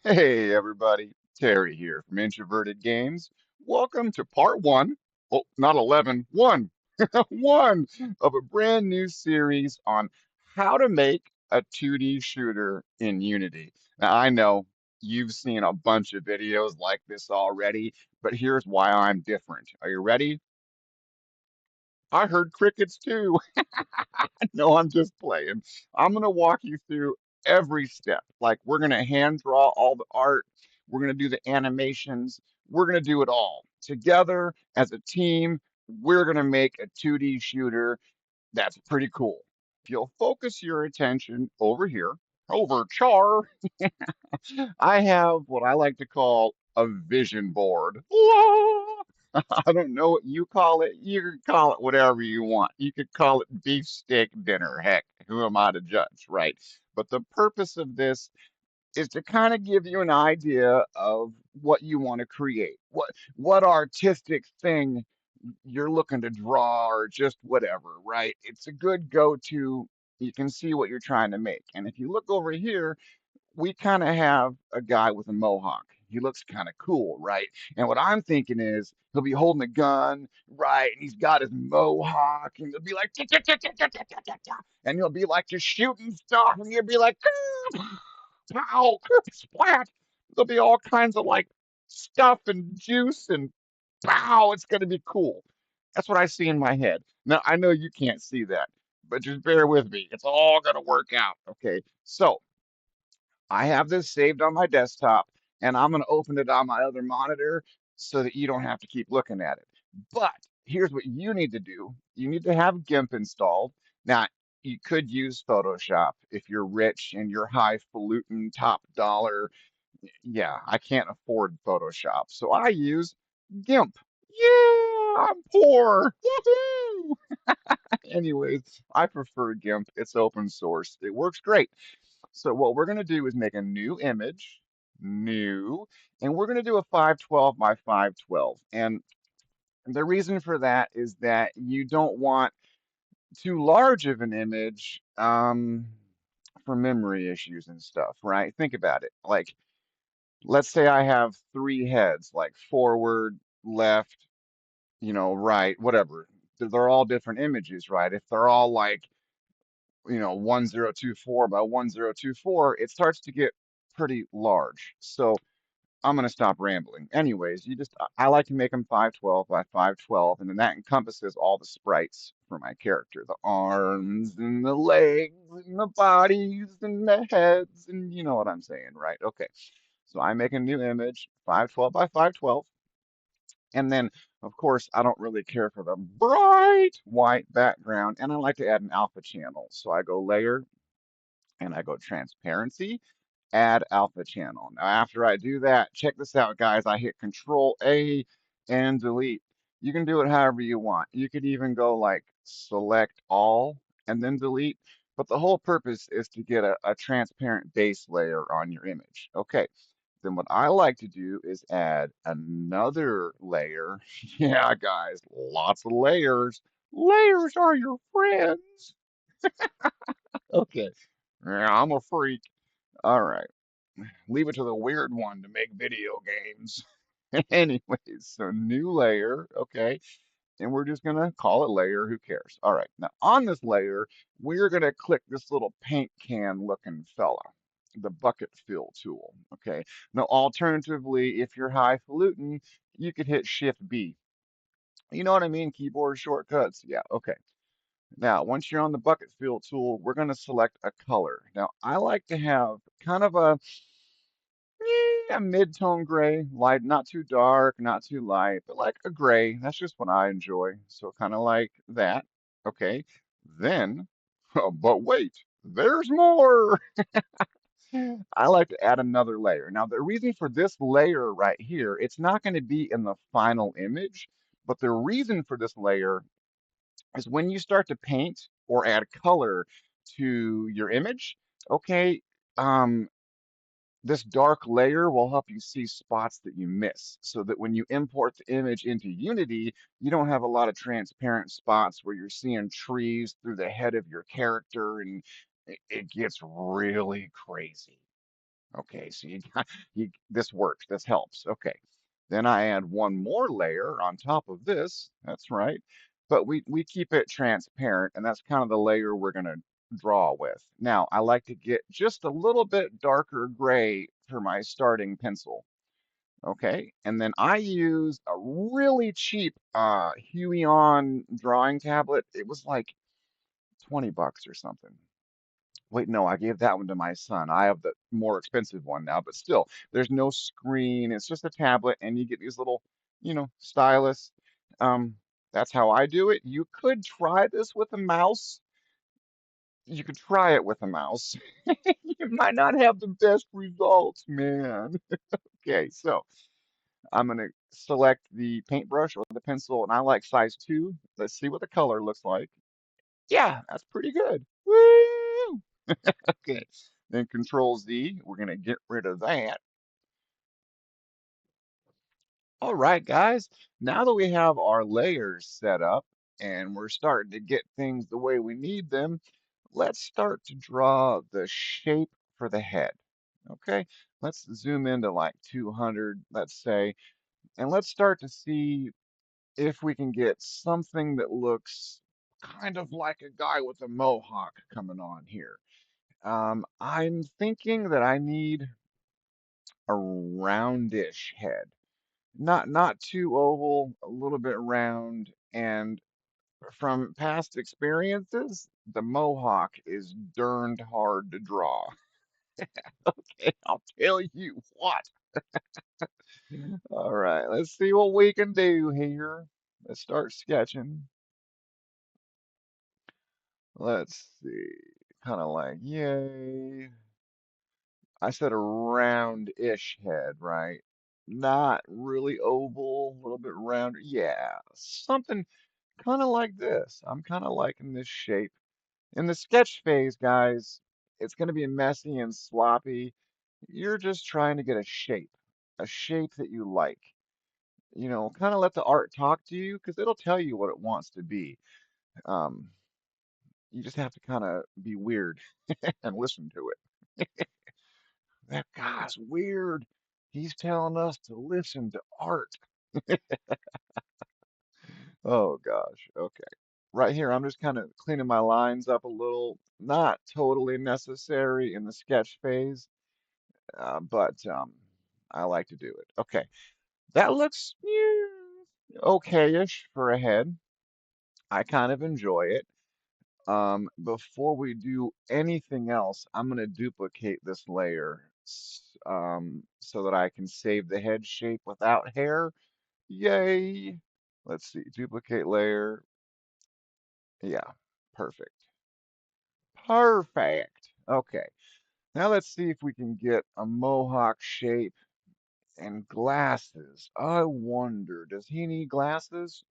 Hey everybody, Terry here from Introverted Games. Welcome to part one, oh, not 11, one, one of a brand new series on how to make a 2D shooter in Unity. Now, I know you've seen a bunch of videos like this already, but here's why I'm different. Are you ready? I heard crickets too. No, I'm just playing. I'm going to walk you through every step. Like, we're going to hand draw all the art, we're going to do the animations, we're going to do it all together as a team. We're going to make a 2D shooter that's pretty cool. If you'll focus your attention over here, over char, I have what I like to call a vision board. I don't know what you call it. You can call it whatever you want. You could call it beef steak dinner. Heck, who am I to judge, right? But the purpose of this is to kind of give you an idea of what you want to create. What artistic thing you're looking to draw or just whatever, right? It's a good go-to. You can see what you're trying to make. And if you look over here, we kind of have a guy with a mohawk. He looks kind of cool, right? And what I'm thinking is he'll be holding a gun, right? And he's got his mohawk, and he'll be like, "Tick, tick, tick, tick, tick, tick, tick, tick, tick," and he'll be like just shooting stuff, and he'll be like, pow, splat. There'll be all kinds of like stuff and juice and pow. It's going to be cool. That's what I see in my head. Now, I know you can't see that, but just bear with me. It's all going to work out. Okay. So, I have this saved on my desktop and I'm going to open it on my other monitor so that you don't have to keep looking at it. But here's what you need to do. You need to have GIMP installed. Now, you could use Photoshop if you're rich and you're highfalutin, top dollar. Yeah, I can't afford Photoshop. So I use GIMP. Yeah, I'm poor. Woohoo! Anyways, I prefer GIMP. It's open source. It works great. So what we're going to do is make a new image, new, and we're going to do a 512 by 512. And the reason for that is that you don't want too large of an image for memory issues and stuff, right? Think about it. Like, let's say I have three heads, like forward, left, right, whatever. They're all different images, right? If they're all like 1024 by 1024, it starts to get pretty large. So I'm going to stop rambling. Anyways, I like to make them 512 by 512, and then that encompasses all the sprites for my character, the arms and the legs and the bodies and the heads, and you know what I'm saying, right? Okay. So I make a new image, 512 by 512. And then, of course, I don't really care for the bright white background, and I like to add an alpha channel. So I go layer and I go transparency, add alpha channel. Now, after I do that, check this out, guys. I hit Control A and delete. You can do it however you want. You could even go like select all and then delete. But the whole purpose is to get a transparent base layer on your image. Okay, then what I like to do is add another layer. Yeah, guys, lots of layers. Layers are your friends. Okay, yeah, I'm a freak. All right. Leave it to the weird one to make video games. Anyways, so new layer, okay, and we're just gonna call it layer, who cares? All right, now on this layer, we're gonna click this little paint can looking fella, the bucket fill tool, okay? Now, alternatively, if you're highfalutin, you could hit Shift B. You know what I mean? Keyboard shortcuts. Yeah, okay. Now, once you're on the bucket fill tool, we're gonna select a color. Now, I like to have kind of a mid-tone gray, light, not too dark, not too light, but like a gray. That's just what I enjoy. So kind of like that. Okay. Then, but wait, there's more. I like to add another layer. Now, the reason for this layer right here, it's not going to be in the final image, but the reason for this layer is when you start to paint or add color to your image, okay, um, this dark layer will help you see spots that you miss so that when you import the image into Unity, you don't have a lot of transparent spots where you're seeing trees through the head of your character and it gets really crazy. Okay, so you got this works. This helps. Okay. Then I add one more layer on top of this. That's right. But we keep it transparent, and that's kind of the layer we're going to draw with. Now, I like to get just a little bit darker gray for my starting pencil. Okay, and then I use a really cheap Huion drawing tablet. It was like 20 bucks or something. Wait, no, I gave that one to my son. I have the more expensive one now, but still, there's no screen. It's just a tablet, and you get these little, stylus. Um, that's how I do it. You could try this with a mouse. You could try it with a mouse. You might not have the best results, man. Okay, so I'm gonna select the paintbrush or the pencil, and I like size 2. Let's see what the color looks like. Yeah, that's pretty good. Woo! Okay. Then Control Z, we're going to get rid of that. All right, guys. Now that we have our layers set up and we're starting to get things the way we need them, let's start to draw the shape for the head. Okay, let's zoom into like 200, let's say, and let's start to see if we can get something that looks kind of like a guy with a mohawk coming on here. I'm thinking that I need a roundish head. Not too oval, a little bit round, and from past experiences, the mohawk is darned hard to draw. Okay, I'll tell you what. All right, let's see what we can do here. Let's start sketching. Let's see. Kind of like, yay. I said a round-ish head, right? Not really oval, a little bit round. Yeah, something kind of like this. I'm kind of liking this shape. In the sketch phase, guys, it's going to be messy and sloppy. You're just trying to get a shape that you like. Kind of let the art talk to you because it'll tell you what it wants to be. Um, you just have to kind of be weird and listen to it. That guy's weird. He's telling us to listen to art. Oh gosh. Okay. Right here, I'm just kind of cleaning my lines up a little. Not totally necessary in the sketch phase, but I like to do it. Okay. That looks okay-ish for a head. I kind of enjoy it. Before we do anything else, I'm going to duplicate this layer so that I can save the head shape without hair. Yay! Let's see, duplicate layer. Yeah, perfect. Perfect. Okay, now let's see if we can get a mohawk shape and glasses. I wonder, does he need glasses?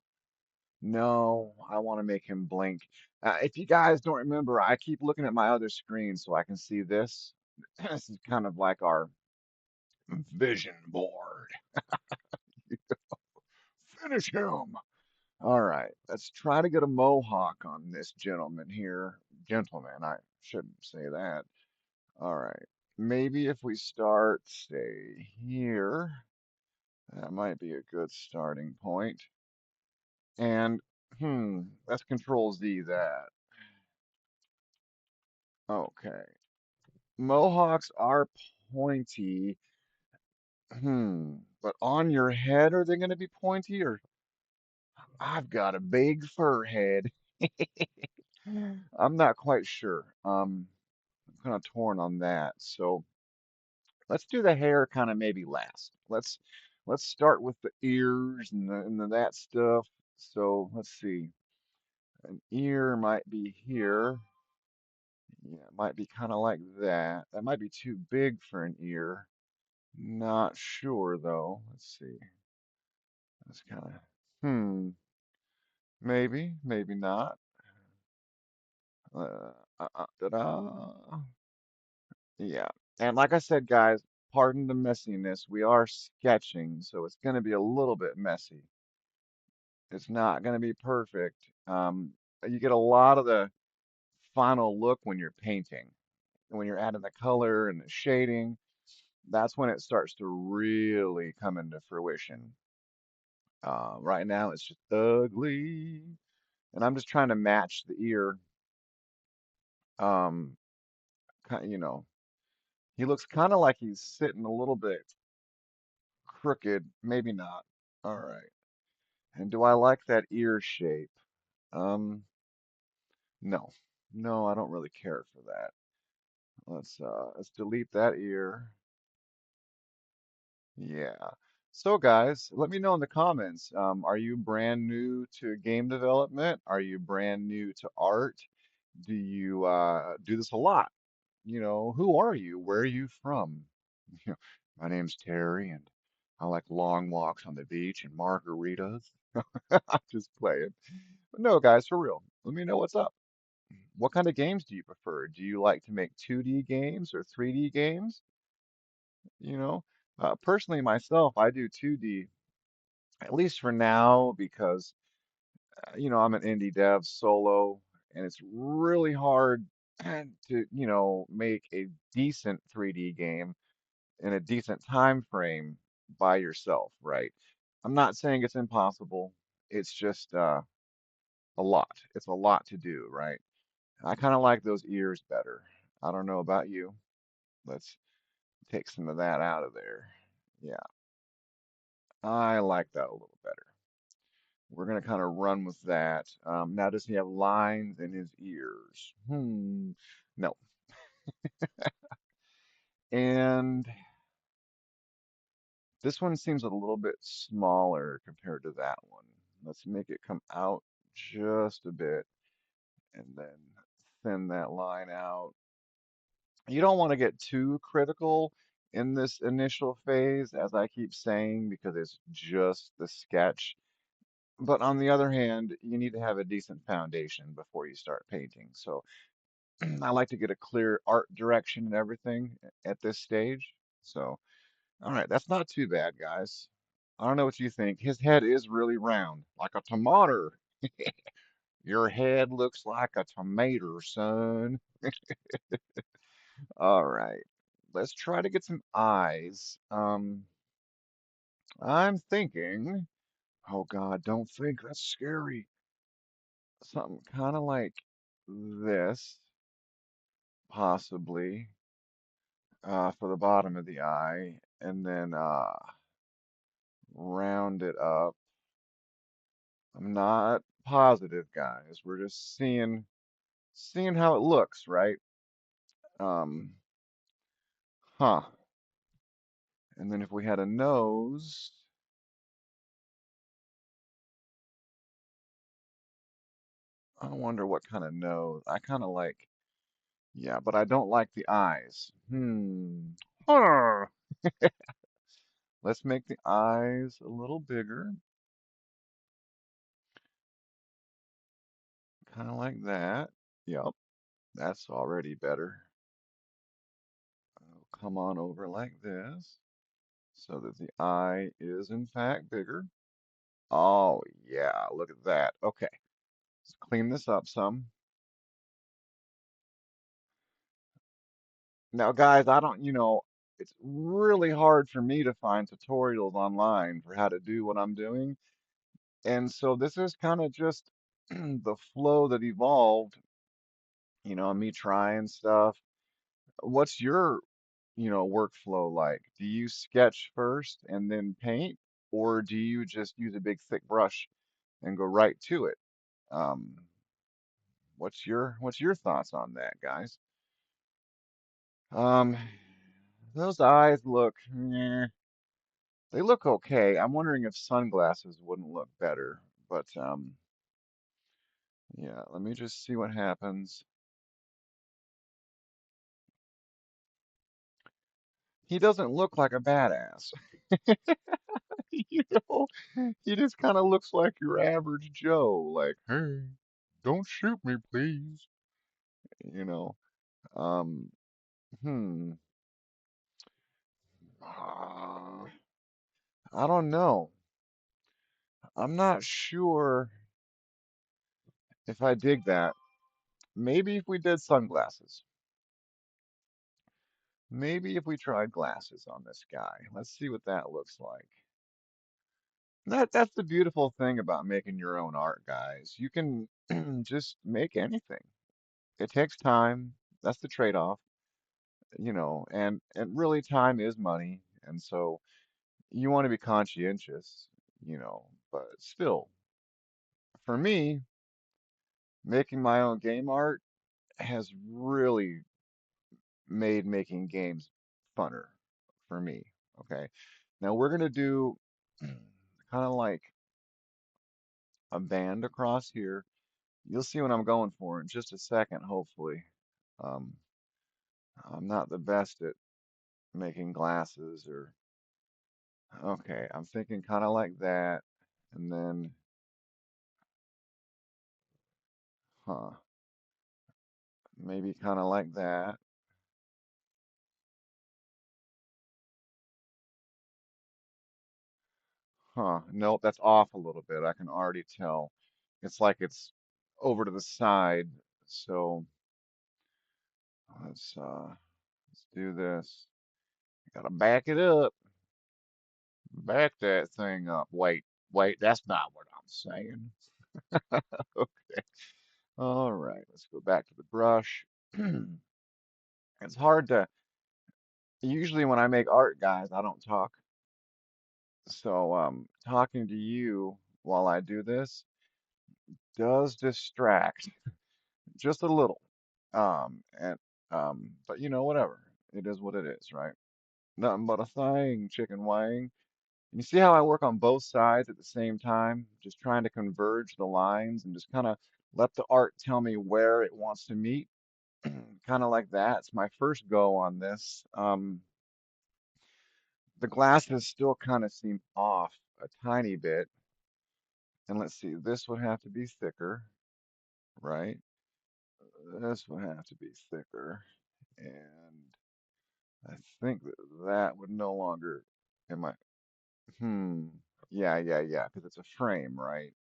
No, I want to make him blink. If you guys don't remember, I keep looking at my other screen so I can see this. This is kind of like our vision board. Finish him. All right, let's try to get a mohawk on this gentleman here. Gentleman, I shouldn't say that. All right, maybe if we start, say, here, that might be a good starting point. And, let's Control Z that. Okay. Mohawks are pointy. But on your head, are they going to be pointy or I've got a big fur head. I'm not quite sure. I'm kind of torn on that. So let's do the hair kind of maybe last. Let's start with the ears and that stuff. So let's see. An ear might be here. Yeah, it might be kind of like that. That might be too big for an ear. Not sure though. Let's see. That's kind of, maybe not. Ta-da. Yeah. And like I said, guys, pardon the messiness. We are sketching, so it's going to be a little bit messy. It's not going to be perfect. You get a lot of the final look when you're painting, when you're adding the color and the shading. That's when it starts to really come into fruition. Right now, it's just ugly, and I'm just trying to match the ear. Um, you know, he looks kind of like he's sitting a little bit crooked, maybe not. All right. And do I like that ear shape? Um, no. No, I don't really care for that. Let's delete that ear. Yeah. So guys, let me know in the comments. Are you brand new to game development? Are you brand new to art? Do you do this a lot? Who are you? Where are you from? My name's Terry, and I like long walks on the beach and margaritas. I'm just playing. But no, guys, for real. Let me know what's up. What kind of games do you prefer? Do you like to make 2D games or 3D games? You know, personally, myself, I do 2D, at least for now, because, I'm an indie dev solo, and it's really hard to, make a decent 3D game in a decent time frame by yourself, right? I'm not saying it's impossible. It's just a lot. It's a lot to do, right? I kind of like those ears better. I don't know about you. Let's take some of that out of there. Yeah, I like that a little better. We're gonna kind of run with that. Now, does he have lines in his ears? No. And this one seems a little bit smaller compared to that one. Let's make it come out just a bit and then thin that line out. You don't want to get too critical in this initial phase, as I keep saying, because it's just the sketch. But on the other hand, you need to have a decent foundation before you start painting. So I like to get a clear art direction and everything at this stage. So, all right, that's not too bad, guys. I don't know what you think. His head is really round, like a tomato. Your head looks like a tomato, son. All right, let's try to get some eyes. I'm thinking, oh God, don't think that's scary. Something kind of like this, possibly, for the bottom of the eye, and then round it up. I'm not positive, guys. We're just seeing how it looks, right? Um, huh. And then if we had a nose, I wonder what kind of nose. I kind of like, yeah, but I don't like the eyes. Huh. Let's make the eyes a little bigger, kind of like that. Yep, that's already better. Come on over like this so that the eye is in fact bigger. Oh, yeah, look at that. Okay, let's clean this up some. Now, guys, I don't, it's really hard for me to find tutorials online for how to do what I'm doing. And so this is kind of just the flow that evolved, me trying stuff. What's your, workflow like? Do you sketch first and then paint, or do you just use a big thick brush and go right to it? Um, what's your thoughts on that, guys? Um, those eyes look, they look okay. I'm wondering if sunglasses wouldn't look better, but yeah, let me just see what happens. He doesn't look like a badass. You know, he just kind of looks like your average Joe, like, hey, don't shoot me, please. You know, um, hmm, uh, I don't know. I'm not sure if I dig that. Maybe if we did sunglasses. Maybe if we tried glasses on this guy, let's see what that looks like. That's the beautiful thing about making your own art, guys. You can just make anything. It takes time. That's the trade-off, and really time is money, and so you want to be conscientious, but still, for me, making my own game art has really made making games funner for me. Okay. Now we're gonna do kind of like a band across here. You'll see what I'm going for in just a second, hopefully. Um, I'm not the best at making glasses or okay, I'm thinking kind of like that. And then, huh, maybe kind of like that. Huh, nope, that's off a little bit. I can already tell. It's like it's over to the side. So let's do this. Gotta back it up. Back that thing up. Wait, that's not what I'm saying. Okay. All right, let's go back to the brush. It's hard to, usually when I make art, guys, I don't talk. So talking to you while I do this does distract just a little. And but whatever. It is what it is, right? Nothing but a thing, chicken wing. You see how I work on both sides at the same time, just trying to converge the lines and just kind of let the art tell me where it wants to meet, kind of like that. It's my first go on this. The glasses still kind of seem off a tiny bit. And let's see, this would have to be thicker, right? This would have to be thicker. And I think that that would no longer, am I, hmm, yeah, because it's a frame, right?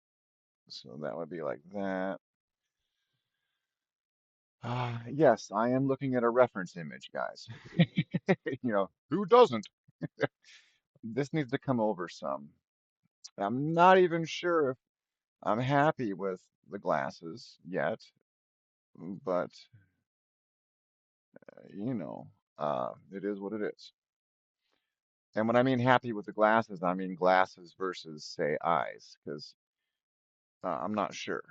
So that would be like that. Yes, I am looking at a reference image, guys. Who doesn't? This needs to come over some. I'm not even sure if I'm happy with the glasses yet, but it is what it is. And when I mean happy with the glasses, I mean glasses versus, say, eyes, because I'm not sure.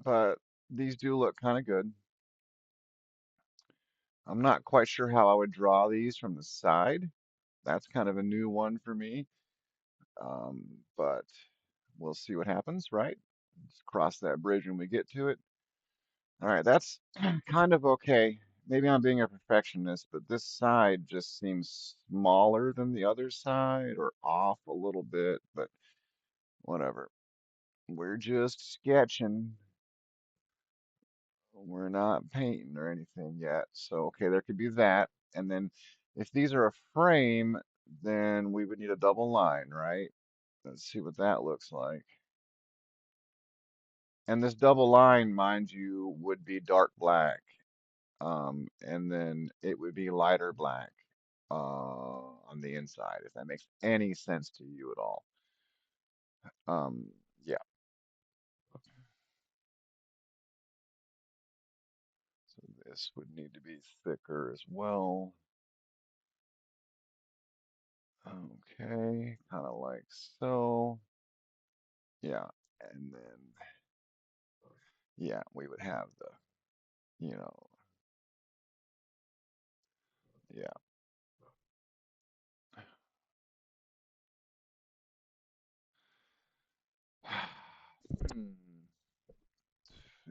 But these do look kind of good. I'm not quite sure how I would draw these from the side. That's kind of a new one for me. But we'll see what happens, right? Let's cross that bridge when we get to it. All right, that's kind of okay. Maybe I'm being a perfectionist, but this side just seems smaller than the other side or off a little bit, but whatever. We're just sketching. We're not painting or anything yet. So, okay, there could be that. And then if these are a frame, then we would need a double line, right? Let's see what that looks like. And this double line, mind you, would be dark black. And then it would be lighter black on the inside, if that makes any sense to you at all. Yeah, so this would need to be thicker as well. Okay, kind of like so. Yeah, and then, yeah, we would have you know, yeah. Hmm.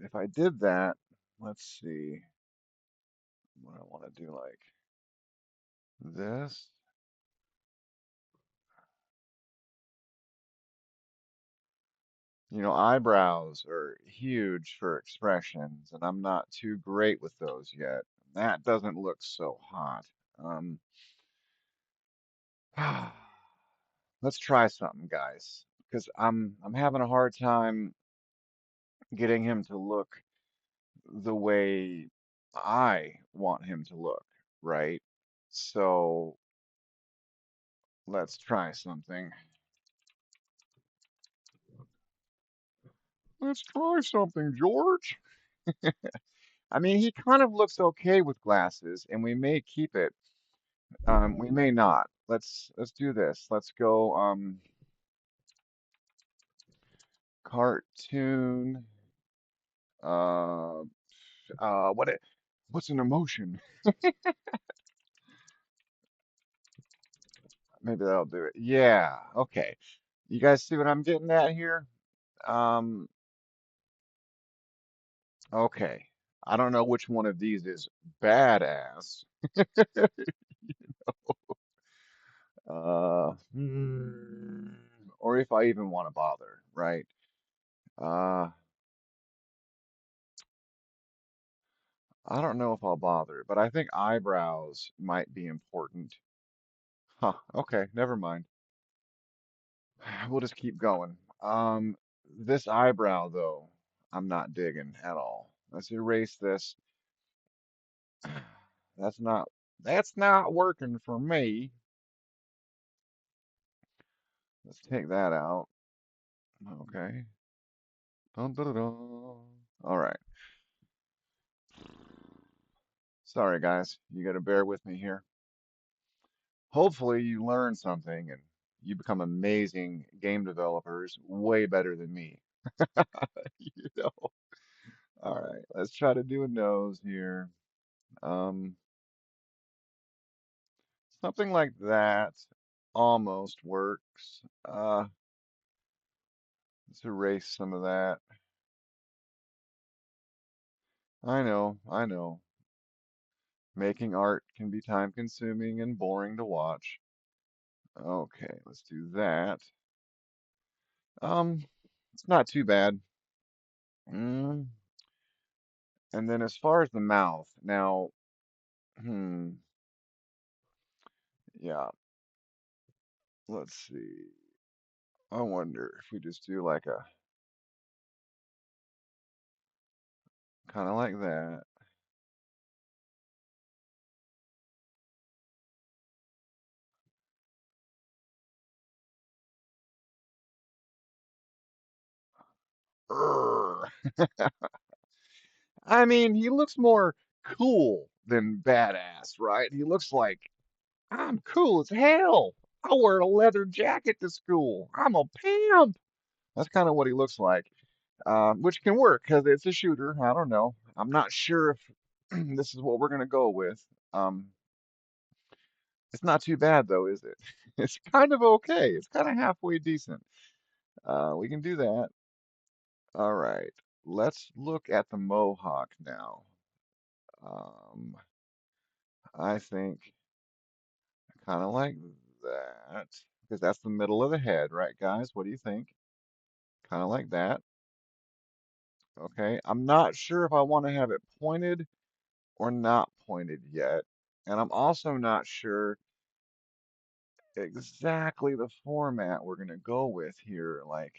If I did that, let's see what I want to do like this. Eyebrows are huge for expressions, and I'm not too great with those yet. That doesn't look so hot. Um, let's try something, guys, because I'm having a hard time getting him to look the way. I want him to look, right? So let's try something. Let's try something, George. I mean, he kind of looks okay with glasses, and we may keep it. We may not. Let's do this. Let's go cartoon. Uh, what's an emotion? Maybe that'll do it. Yeah. Okay. You guys see what I'm getting at here? Um, okay. I don't know which one of these is badass. Hmm, or if I even want to bother, right? Uh, I don't know if I'll bother, but I think eyebrows might be important. Huh, okay, never mind. We'll just keep going. This eyebrow though, I'm not digging at all. Let's erase this. That's not that's not working for me. Let's take that out. Okay. Dun, dun, dun, dun. All right. Sorry guys, you gotta bear with me here. Hopefully you learn something and you become amazing game developers, way better than me. You know. All right, let's try to do a nose here. Um, Something like that almost works. Let's erase some of that. I know. Making art can be time consuming and boring to watch. Okay, let's do that. Um, it's not too bad. Mm. And then as far as the mouth, now, hmm, yeah, let's see. I wonder if we just do like a kind of like that. Urgh. I mean, he looks more cool than badass, right? He looks like I'm cool as hell. I wear a leather jacket to school. I'm a pimp. That's kind of what he looks like, which can work because it's a shooter. I don't know. I'm not sure if this is what we're gonna go with. Um, it's not too bad though, is it? It's kind of okay. It's kind of halfway decent. We can do that. All right. Let's look at the mohawk now. Um, I think kind of like that because that's the middle of the head, right, guys? What do you think? Kind of like that. Okay. I'm not sure if I want to have it pointed or not pointed yet. And I'm also not sure exactly the format we're going to go with here. Like,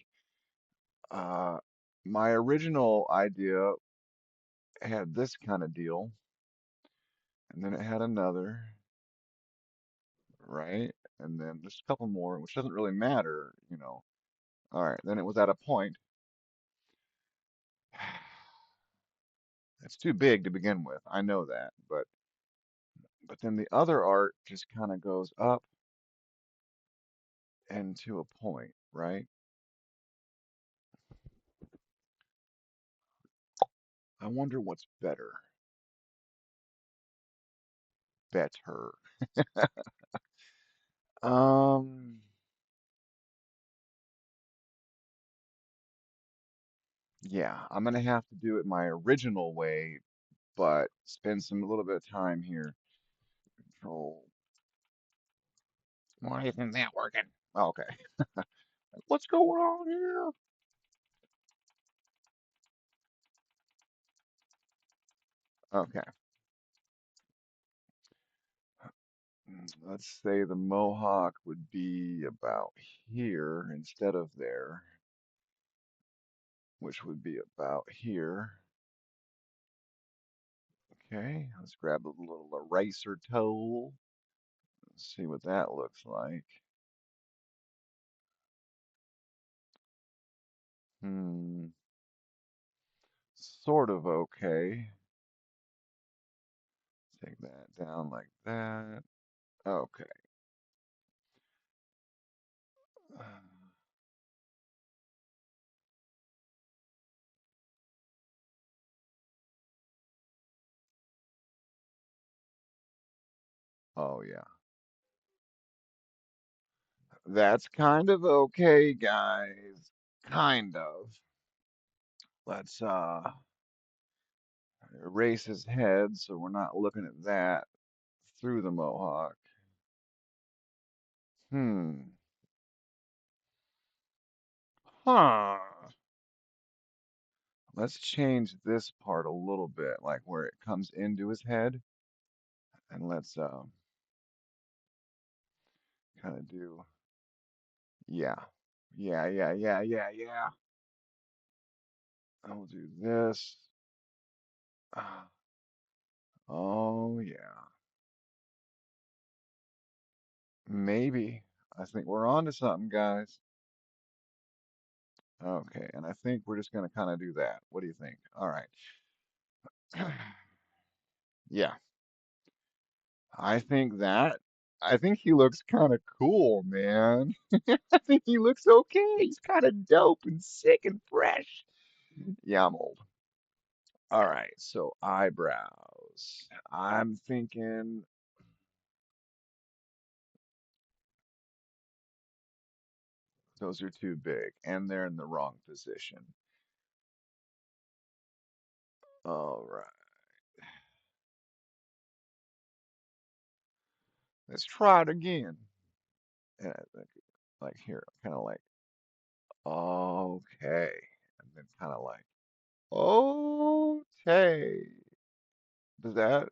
uh, my original idea had this kind of deal, and then it had another, right? And then just a couple more, which doesn't really matter, you know. All right, then it was at a point. It's too big to begin with. I know that, but then the other art just kind of goes up and to a point, right? I wonder what's better. Better. Um, yeah, I'm gonna have to do it my original way, but spend some a little bit of time here. Control. Why isn't that working? Okay. What's going on here? Okay. Let's say the mohawk would be about here instead of there, which would be about here. Okay, let's grab a little eraser tool. Let's see what that looks like. Hmm, sort of okay. Take that down like that. Okay. Oh yeah. That's kind of okay, guys. Kind of. Let's erase his head so we're not looking at that through the mohawk. Hmm. Huh. Let's change this part a little bit, like where it comes into his head, and let's kind of do, yeah. Yeah. I'll do this. Ah, oh yeah. Maybe. I think we're on to something, guys. Okay, and I think we're just gonna kind of do that. What do you think? All right. Yeah, I think that. I think he looks kind of cool, man. I think he looks okay. He's kind of dope and sick and fresh. Yeah, I'm old. All right, so eyebrows. I'm thinking those are too big and they're in the wrong position. All right, let's try it again. And I think, like here, kind of like, okay. And then kind of like, okay. Does that,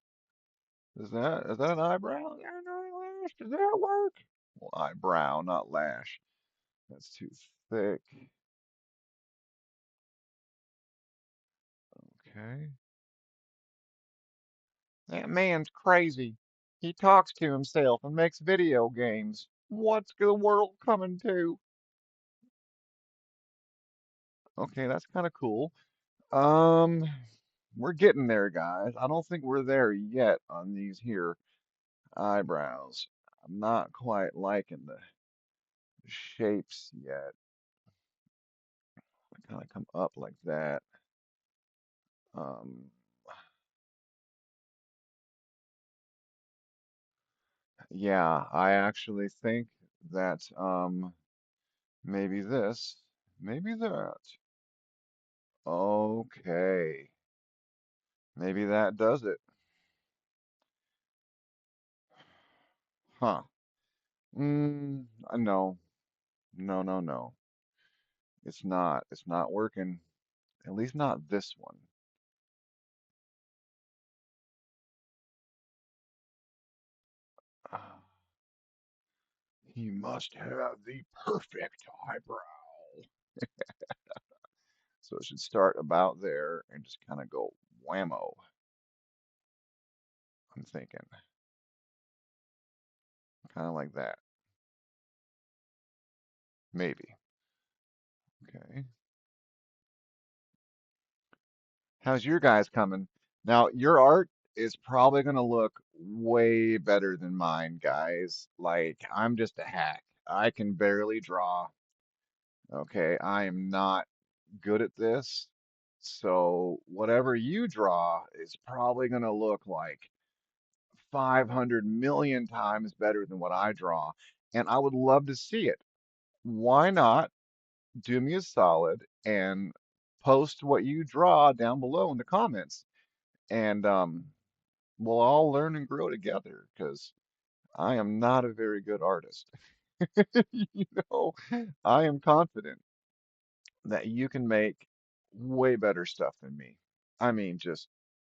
is that an eyebrow? Yeah, no, lash. Does that work? Well, eyebrow, not lash. That's too thick. Okay. That man's crazy. He talks to himself and makes video games. What's the world coming to? Okay, that's kind of cool. Um, we're getting there, guys. I don't think we're there yet on these here eyebrows. I'm not quite liking the shapes yet. They kind of come up like that. Um, yeah, I actually think that maybe this, maybe that. Okay, maybe that does it. Huh. No, no. It's not. It's not working. At least not this one. Ah, he must have the perfect eyebrow. So it should start about there and just kind of go whammo. I'm thinking kind of like that. Maybe. Okay. How's your guys coming? Now, your art is probably going to look way better than mine, guys. Like, I'm just a hack. I can barely draw. Okay. I am not good at this. So whatever you draw is probably going to look like 500 million times better than what I draw. And I would love to see it. Why not do me a solid and post what you draw down below in the comments? And we'll all learn and grow together because I am not a very good artist. You know, I am confident that you can make way better stuff than me. I mean, just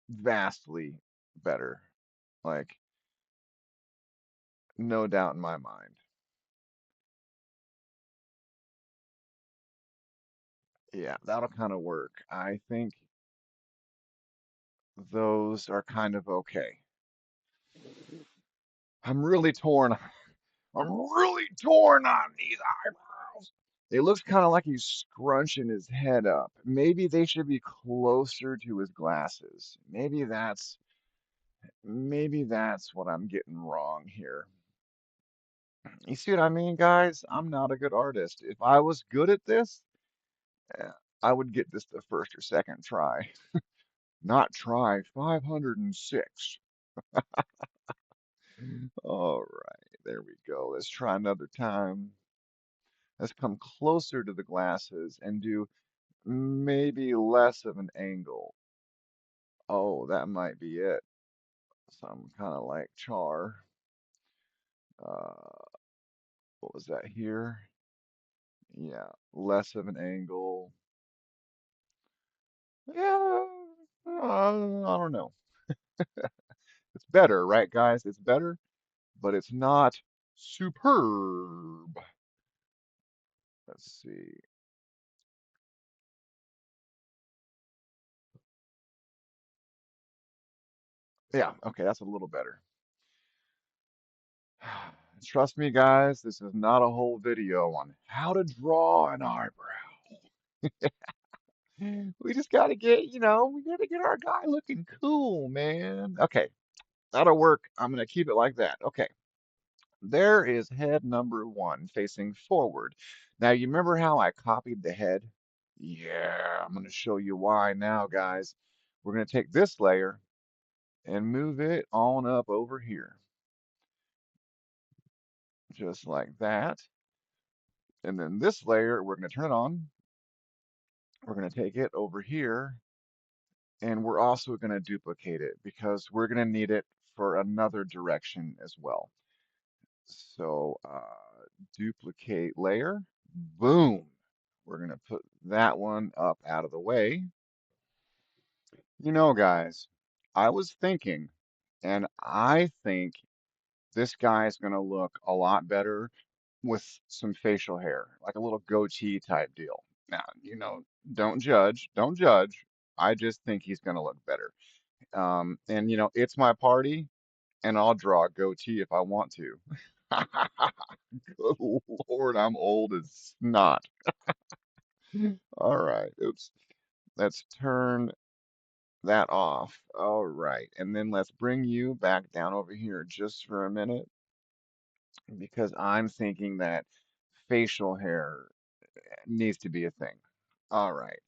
vastly better. Like, no doubt in my mind. Yeah, that'll kind of work. I think those are kind of okay. I'm really torn. I'm really torn on these eyebrows. It looks kind of like he's scrunching his head up. Maybe they should be closer to his glasses. Maybe that's what I'm getting wrong here. You see what I mean, guys? I'm not a good artist. If I was good at this, eh, I would get this the first or second try. Not try 506. All right, there we go. Let's try another time. Let's come closer to the glasses and do maybe less of an angle. Oh, that might be it. Some kind of like char. Uh, what was that here? Yeah, less of an angle. Yeah, I don't know. It's better, right, guys? It's better, but it's not superb. Let's see. Yeah, okay, that's a little better. Trust me, guys, this is not a whole video on how to draw an eyebrow. We just gotta we gotta get our guy looking cool, man. Okay, that'll work. I'm gonna keep it like that. Okay, there is head number one facing forward. Now, you remember how I copied the head? Yeah, I'm gonna show you why now, guys. We're gonna take this layer and move it on up over here, just like that. And then this layer, we're gonna turn it on. We're gonna take it over here, and we're also gonna duplicate it because we're gonna need it for another direction as well. So duplicate layer, boom. We're gonna put that one up out of the way. Guys, I was thinking, and I think this guy is gonna look a lot better with some facial hair, like a little goatee type deal. Now, don't judge, don't judge. I just think he's gonna look better. And it's my party, and I'll draw a goatee if I want to. Good Lord, I'm old as snot. All right, oops. Let's turn that off. All right, and then let's bring you back down over here just for a minute because I'm thinking that facial hair needs to be a thing. All right.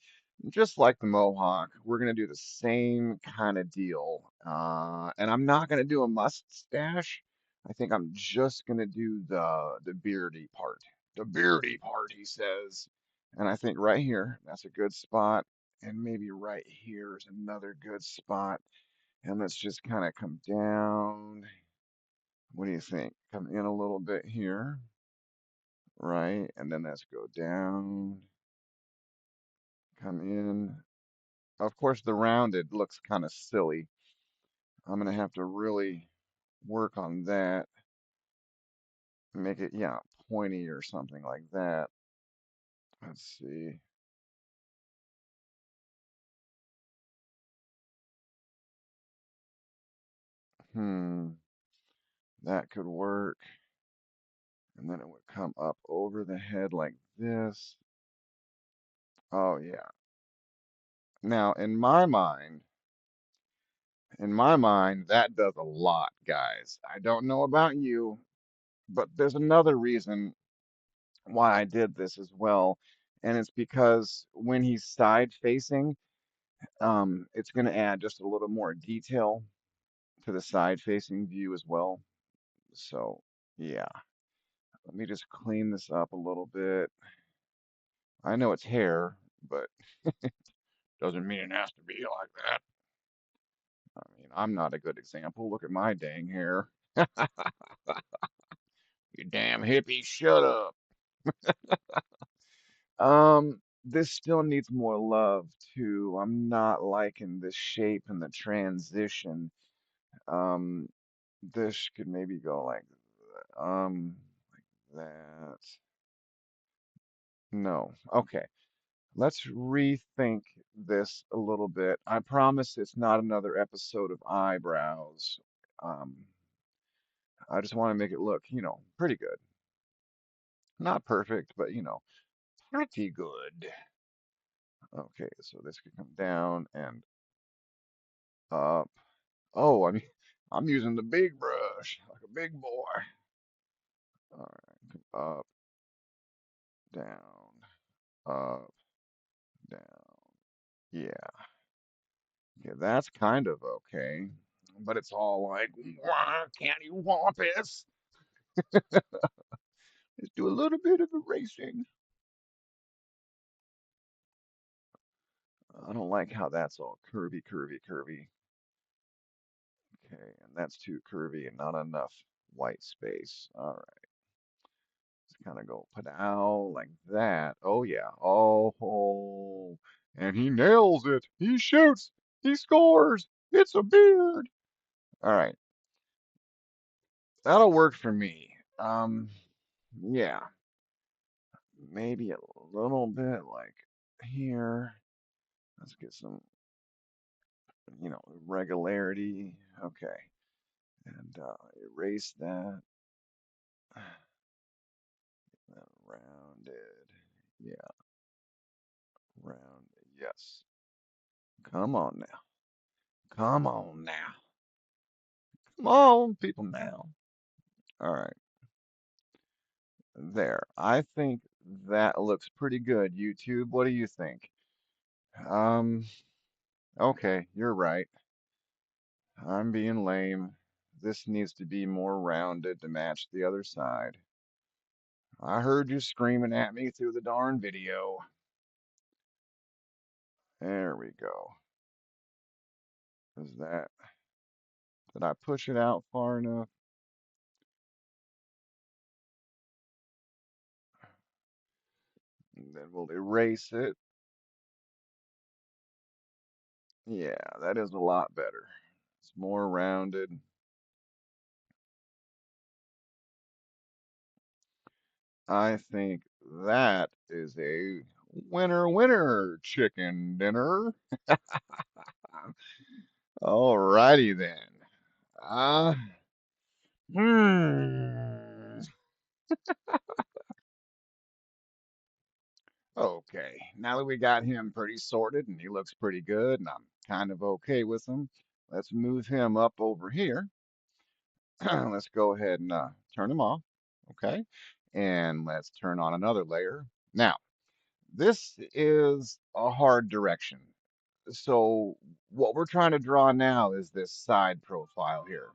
Just like the Mohawk, we're going to do the same kind of deal. And I'm not going to do a mustache. I think I'm just going to do the beardy part. The beardy part, he says. And I think right here, that's a good spot. And maybe right here is another good spot. And let's just kind of come down. What do you think? Come in a little bit here, right? And then let's go down, come in. Of course, the rounded looks kind of silly. I'm gonna have to really work on that. Make it, yeah, pointy or something like that. Let's see. Hmm, that could work. And then it would come up over the head like this. Oh yeah. Now, in my mind, that does a lot, guys. I don't know about you, but there's another reason why I did this as well. And it's because when he's side facing, it's going to add just a little more detail to the side facing view as well. So, yeah, let me just clean this up a little bit. I know it's hair, but doesn't mean it has to be like that. I mean, I'm not a good example. Look at my dang hair. You damn hippie, shut up. This still needs more love too. I'm not liking the shape and the transition. Um, this could maybe go like that. No. Okay. Let's rethink this a little bit. I promise it's not another episode of eyebrows. Um, I just want to make it look, pretty good. Not perfect, but pretty good. Okay, so this could come down and up. Oh, I mean, I'm using the big brush, like a big boy. All right, up, down, up, down. Yeah, yeah, that's kind of okay. But it's all like, why can't you wampus? Let's do a little bit of erasing. I don't like how that's all curvy, curvy, curvy. Okay, and that's too curvy and not enough white space. All right, let's kind of go padow like that. Oh yeah. Oh, and he nails it. He shoots. He scores. It's a beard. All right, that'll work for me. Yeah, maybe a little bit like here. Let's get some, regularity. Okay, and erase that. Rounded. Yeah, round. Yes. Come on now. Come on now. Come on, people now. All right. There. I think that looks pretty good. YouTube, what do you think? Um, okay, you're right. I'm being lame. This needs to be more rounded to match the other side. I heard you screaming at me through the darn video. There we go. Is that, did I push it out far enough? And then we'll erase it. Yeah, that is a lot better. It's more rounded. I think that is a winner winner chicken dinner. Alrighty then. Uh, hmm. Okay, now that we got him pretty sorted and he looks pretty good and I'm kind of okay with him, let's move him up over here. Let's go ahead and turn him off. Okay, and let's turn on another layer. Now, this is a hard direction. So what we're trying to draw now is this side profile here.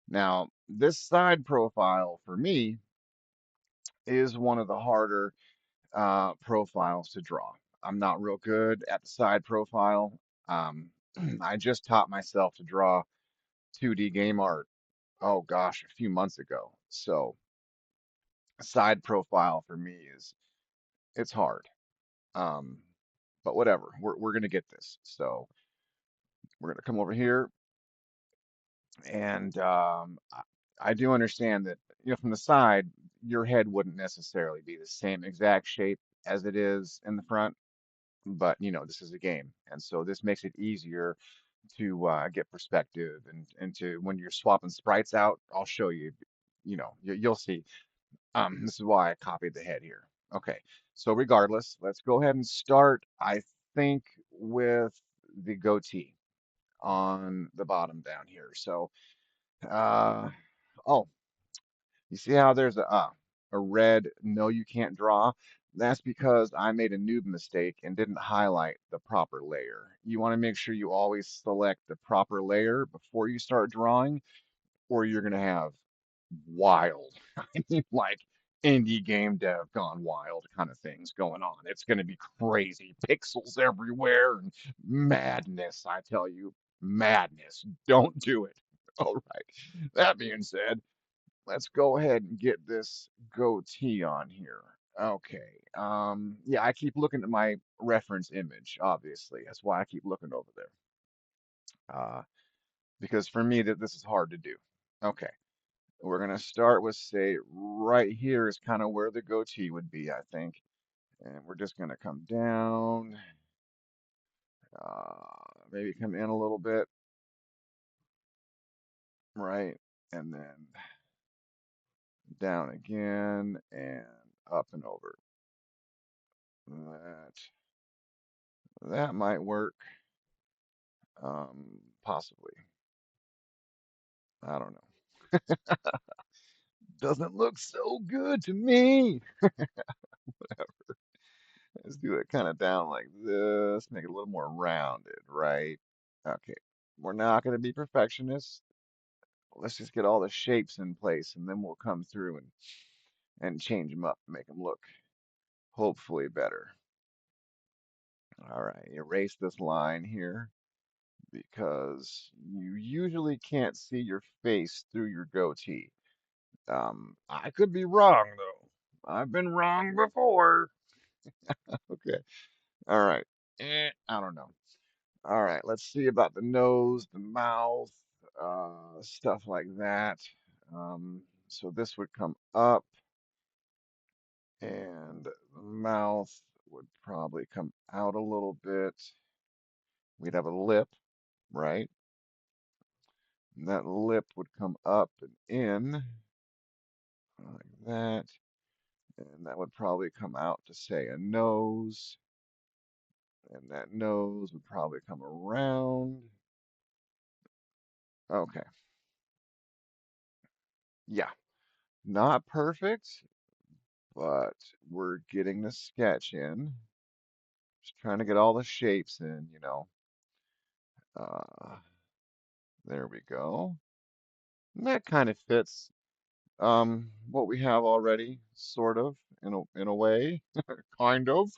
Now, this side profile for me is one of the harder profiles to draw. I'm not real good at the side profile. Um, I just taught myself to draw 2D game art, oh gosh, a few months ago. So side profile for me is it's hard. Um, but whatever, we're gonna get this. So we're gonna come over here, and I do understand that from the side, your head wouldn't necessarily be the same exact shape as it is in the front, but this is a game, and so this makes it easier to get perspective and to when you're swapping sprites out, I'll show you. You'll see. This is why I copied the head here. Okay, so regardless, let's go ahead and start. I think with the goatee on the bottom down here. So, uh, oh, you see how there's a red no you can't draw? That's because I made a noob mistake and didn't highlight the proper layer. You want to make sure you always select the proper layer before you start drawing, or you're going to have wild, I mean, like indie game dev gone wild kind of things going on. It's going to be crazy, pixels everywhere and madness, I tell you, madness. Don't do it. All right. That being said, let's go ahead and get this goatee on here. Okay. Yeah, I keep looking at my reference image, obviously. That's why I keep looking over there. Because for me that this is hard to do. Okay. We're gonna start with say right here is kind of where the goatee would be, I think. And we're just going to come down, maybe come in a little bit, right? And then down again and up and over. That that might work, possibly. I don't know. Doesn't look so good to me. Let's do it kind of down like this, make it a little more rounded, right? Okay, we're not going to be perfectionists. Let's just get all the shapes in place, and then we'll come through and change them up, make them look hopefully better. All right, erase this line here because you usually can't see your face through your goatee. I could be wrong though. I've been wrong before. Okay. All right. I don't know. All right. Let's see about the nose, the mouth, stuff like that. So this would come up, and the mouth would probably come out a little bit. We'd have a lip, right? And that lip would come up and in like that. And that would probably come out to say a nose. And that nose would probably come around. Okay. Yeah. Not perfect, but we're getting the sketch in. Just trying to get all the shapes in. Uh, there we go. And that kind of fits what we have already, sort of, in a way, kind of.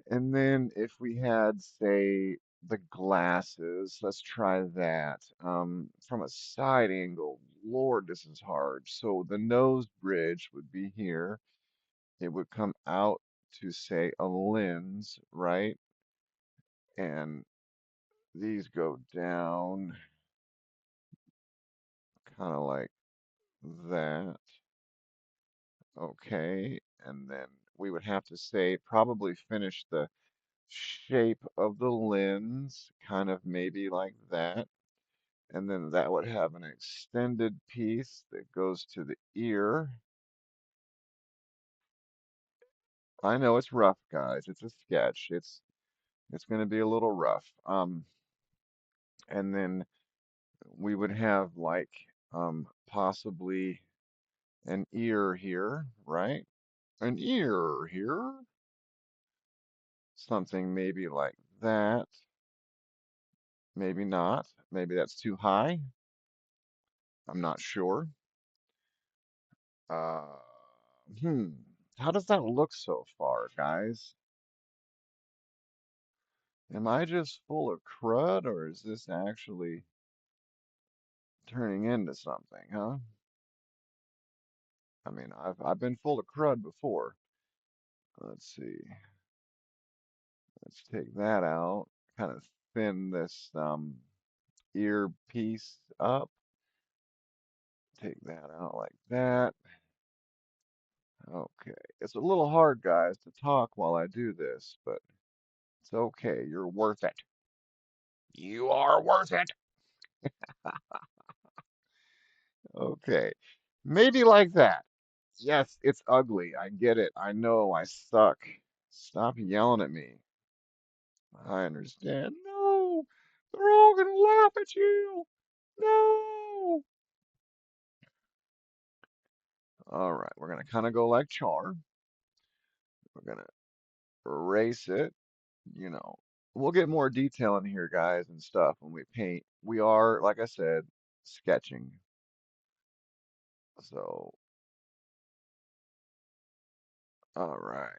And then if we had, say, the glasses, let's try that. From a side angle, Lord, this is hard. So the nose bridge would be here. It would come out to say a lens, right? And these go down kind of like that. Okay. And then we would have to say probably finish the shape of the lens, kind of maybe like that. And then that would have an extended piece that goes to the ear. I know it's rough, guys. It's a sketch. It's going to be a little rough. And then we would have like possibly an ear here, right? An ear here. Something maybe like that. Maybe not. Maybe that's too high. I'm not sure. Uh, hmm. How does that look so far, guys? Am I just full of crud, or is this actually turning into something, huh? I mean, I've been full of crud before. Let's see. Let's take that out. Kind of thin this earpiece up. Take that out like that. Okay. It's a little hard, guys, to talk while I do this, but it's okay. You're worth it. You are worth it. Okay. Maybe like that. Yes, it's ugly. I get it. I know I suck. Stop yelling at me. I understand. No, they're all gonna laugh at you. No. All right, we're gonna kind of go like char. We're gonna erase it. You know, we'll get more detail in here, guys, and stuff when we paint. We are, like I said, sketching. So, all right.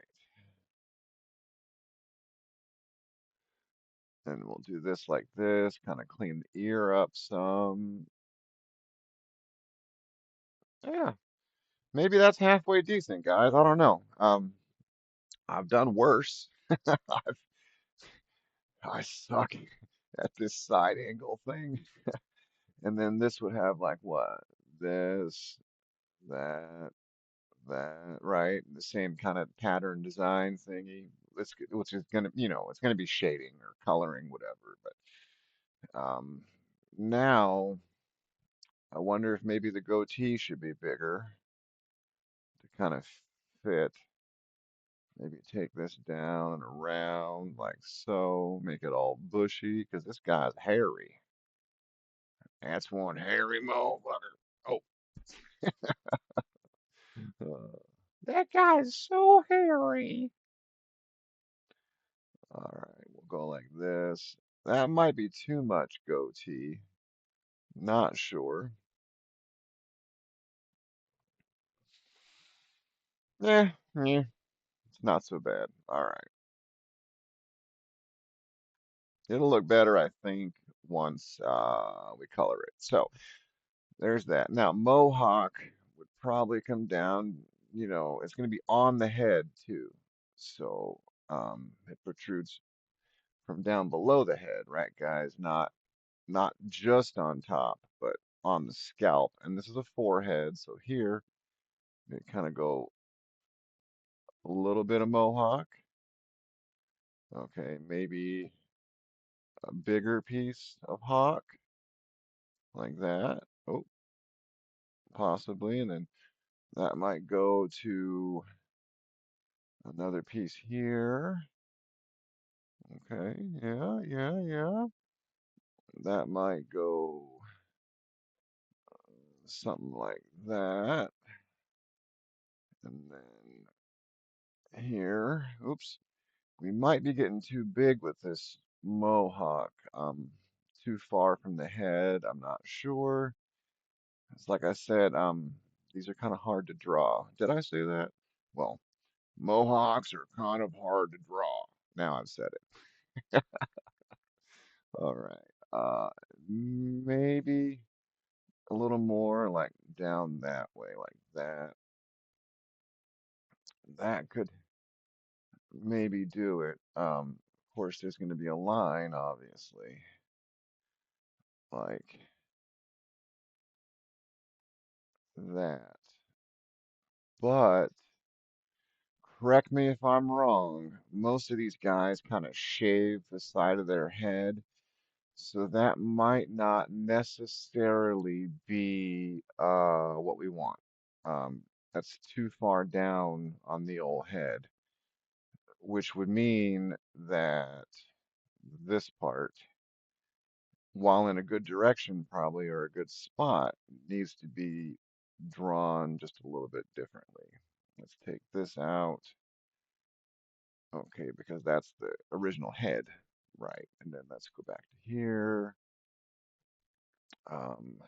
And we'll do this like this, kind of clean the ear up some. Yeah, maybe that's halfway decent, guys. I don't know. I've done worse. I've, I suck at this side angle thing. And then this would have like what? This, that, that, right? The same kind of pattern design thingy. Which is gonna, it's gonna be shading or coloring, whatever. But now I wonder if maybe the goatee should be bigger to kind of fit. Maybe take this down and around like so, make it all bushy, because this guy's hairy. That's one hairy motherfucker. Oh, uh, that guy's so hairy. All right, we'll go like this. That might be too much goatee. Not sure. Yeah, it's not so bad. All right. It'll look better, I think, once we color it. So there's that. Now, Mohawk would probably come down, it's going to be on the head too. So it protrudes from down below the head, right, guys? Not just on top, but on the scalp. And this is a forehead, so here they kind of go a little bit of Mohawk. Okay, maybe a bigger piece of hawk like that. Oh, possibly, and then that might go to another piece here. Okay, yeah. That might go something like that. And then here, oops, we might be getting too big with this mohawk. Too far from the head, I'm not sure. It's like I said, these are kind of hard to draw. Did I say that? Well, mohawks are kind of hard to draw. Now I've said it. All right. Maybe a little more like down that way, like that. That could maybe do it. Of course, there's going to be a line, obviously, like that. But correct me if I'm wrong, most of these guys kind of shave the side of their head, so that might not necessarily be what we want. Um, that's too far down on the old head, which would mean that this part, while in a good direction probably or a good spot, needs to be drawn just a little bit differently. Let's take this out. Okay, because that's the original head, right? And then let's go back to here. Um,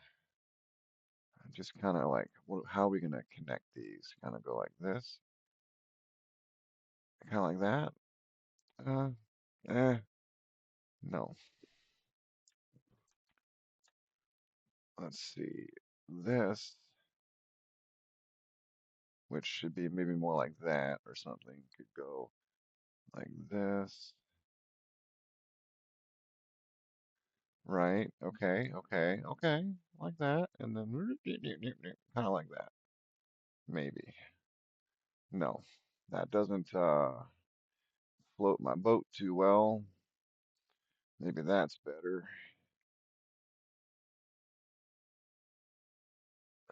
just kind of like, how are we going to connect these? Kind of go like this, kind of like that. Uh, no. Let's see. This, which should be maybe more like that or something, could go like this. Right. Okay. Like that. And then kind of like that. Maybe. No, that doesn't float my boat too well. Maybe that's better.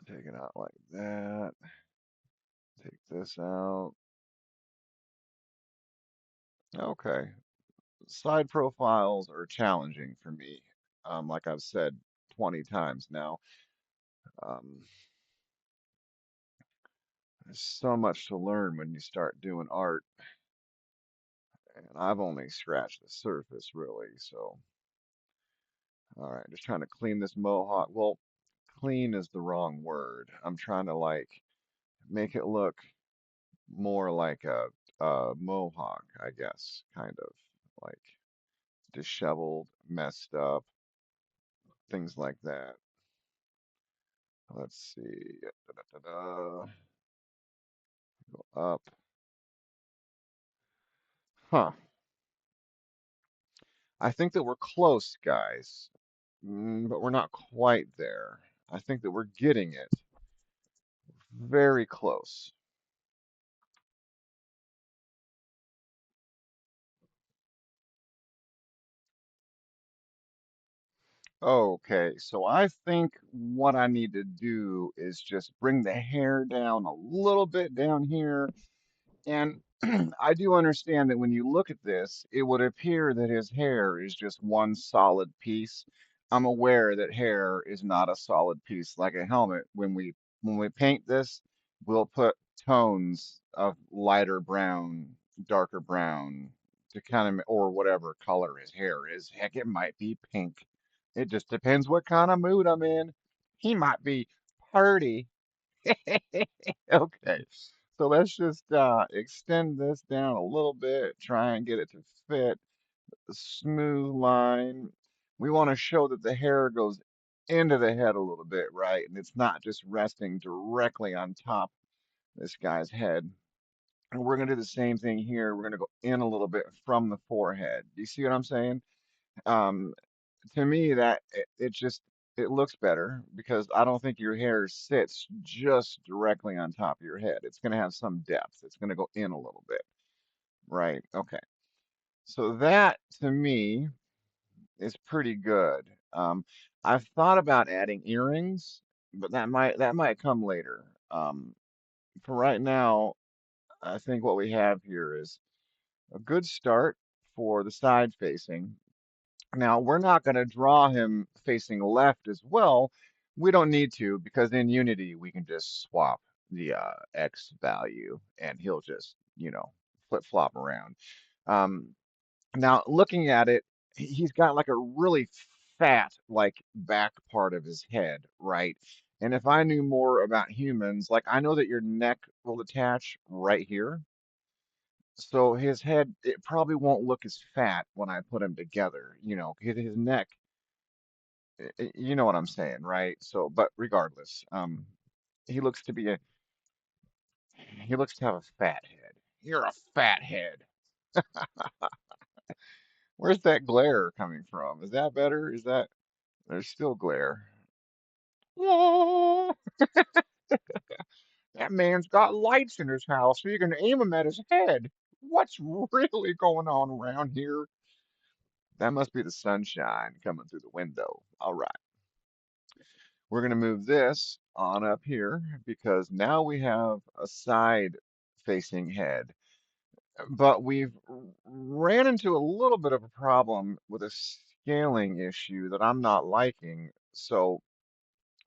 Take it out like that. Take this out. Okay. Side profiles are challenging for me. Like I've said 20 times now. Um, there's so much to learn when you start doing art, and I've only scratched the surface really. So, all right, just trying to clean this mohawk. Well, clean is the wrong word. I'm trying to like make it look more like a mohawk, I guess, kind of like disheveled, messed up, things like that. Let's see. Da-da-da-da. Go up. Huh. I think that we're close, guys, but we're not quite there. I think that we're getting it very close. Okay, so I think what I need to do is just bring the hair down a little bit down here. And I do understand that when you look at this, it would appear that his hair is just one solid piece. I'm aware that hair is not a solid piece like a helmet. When we paint this, we'll put tones of lighter brown, darker brown to kind of, or whatever color his hair is. Heck, it might be pink. It just depends what kind of mood I'm in. He might be purty. Okay, so let's just extend this down a little bit, try and get it to fit a smooth line. We want to show that the hair goes into the head a little bit, right? And it's not just resting directly on top of this guy's head. And we're going to do the same thing here. We're going to go in a little bit from the forehead. Do you see what I'm saying? Um, to me it just it looks better because I don't think your hair sits just directly on top of your head. It's going to have some depth. It's going to go in a little bit, right? Okay. So that to me is pretty good. I've thought about adding earrings, but that might come later. For right now, I think what we have here is a good start for the side facing. Now, we're not going to draw him facing left as well. We don't need to because in Unity we can just swap the X value and he'll just, flip-flop around. Um, Now, looking at it, he's got like a really fat, like back part of his head, right? And if I knew more about humans, like I know that your neck will attach right here. So his head, it probably won't look as fat when I put him together, his neck. You know what I'm saying, right? So, but regardless, he looks to be a he looks to have a fat head. You're a fat head. Where's that glare coming from? Is that better? Is that there's still glare? Yeah, that man's got lights in his house, so you can aim them at his head. What's really going on around here? That must be the sunshine coming through the window. All right, we're gonna move this on up here because now we have a side facing head. But we've ran into a little bit of a problem with a scaling issue that I'm not liking. So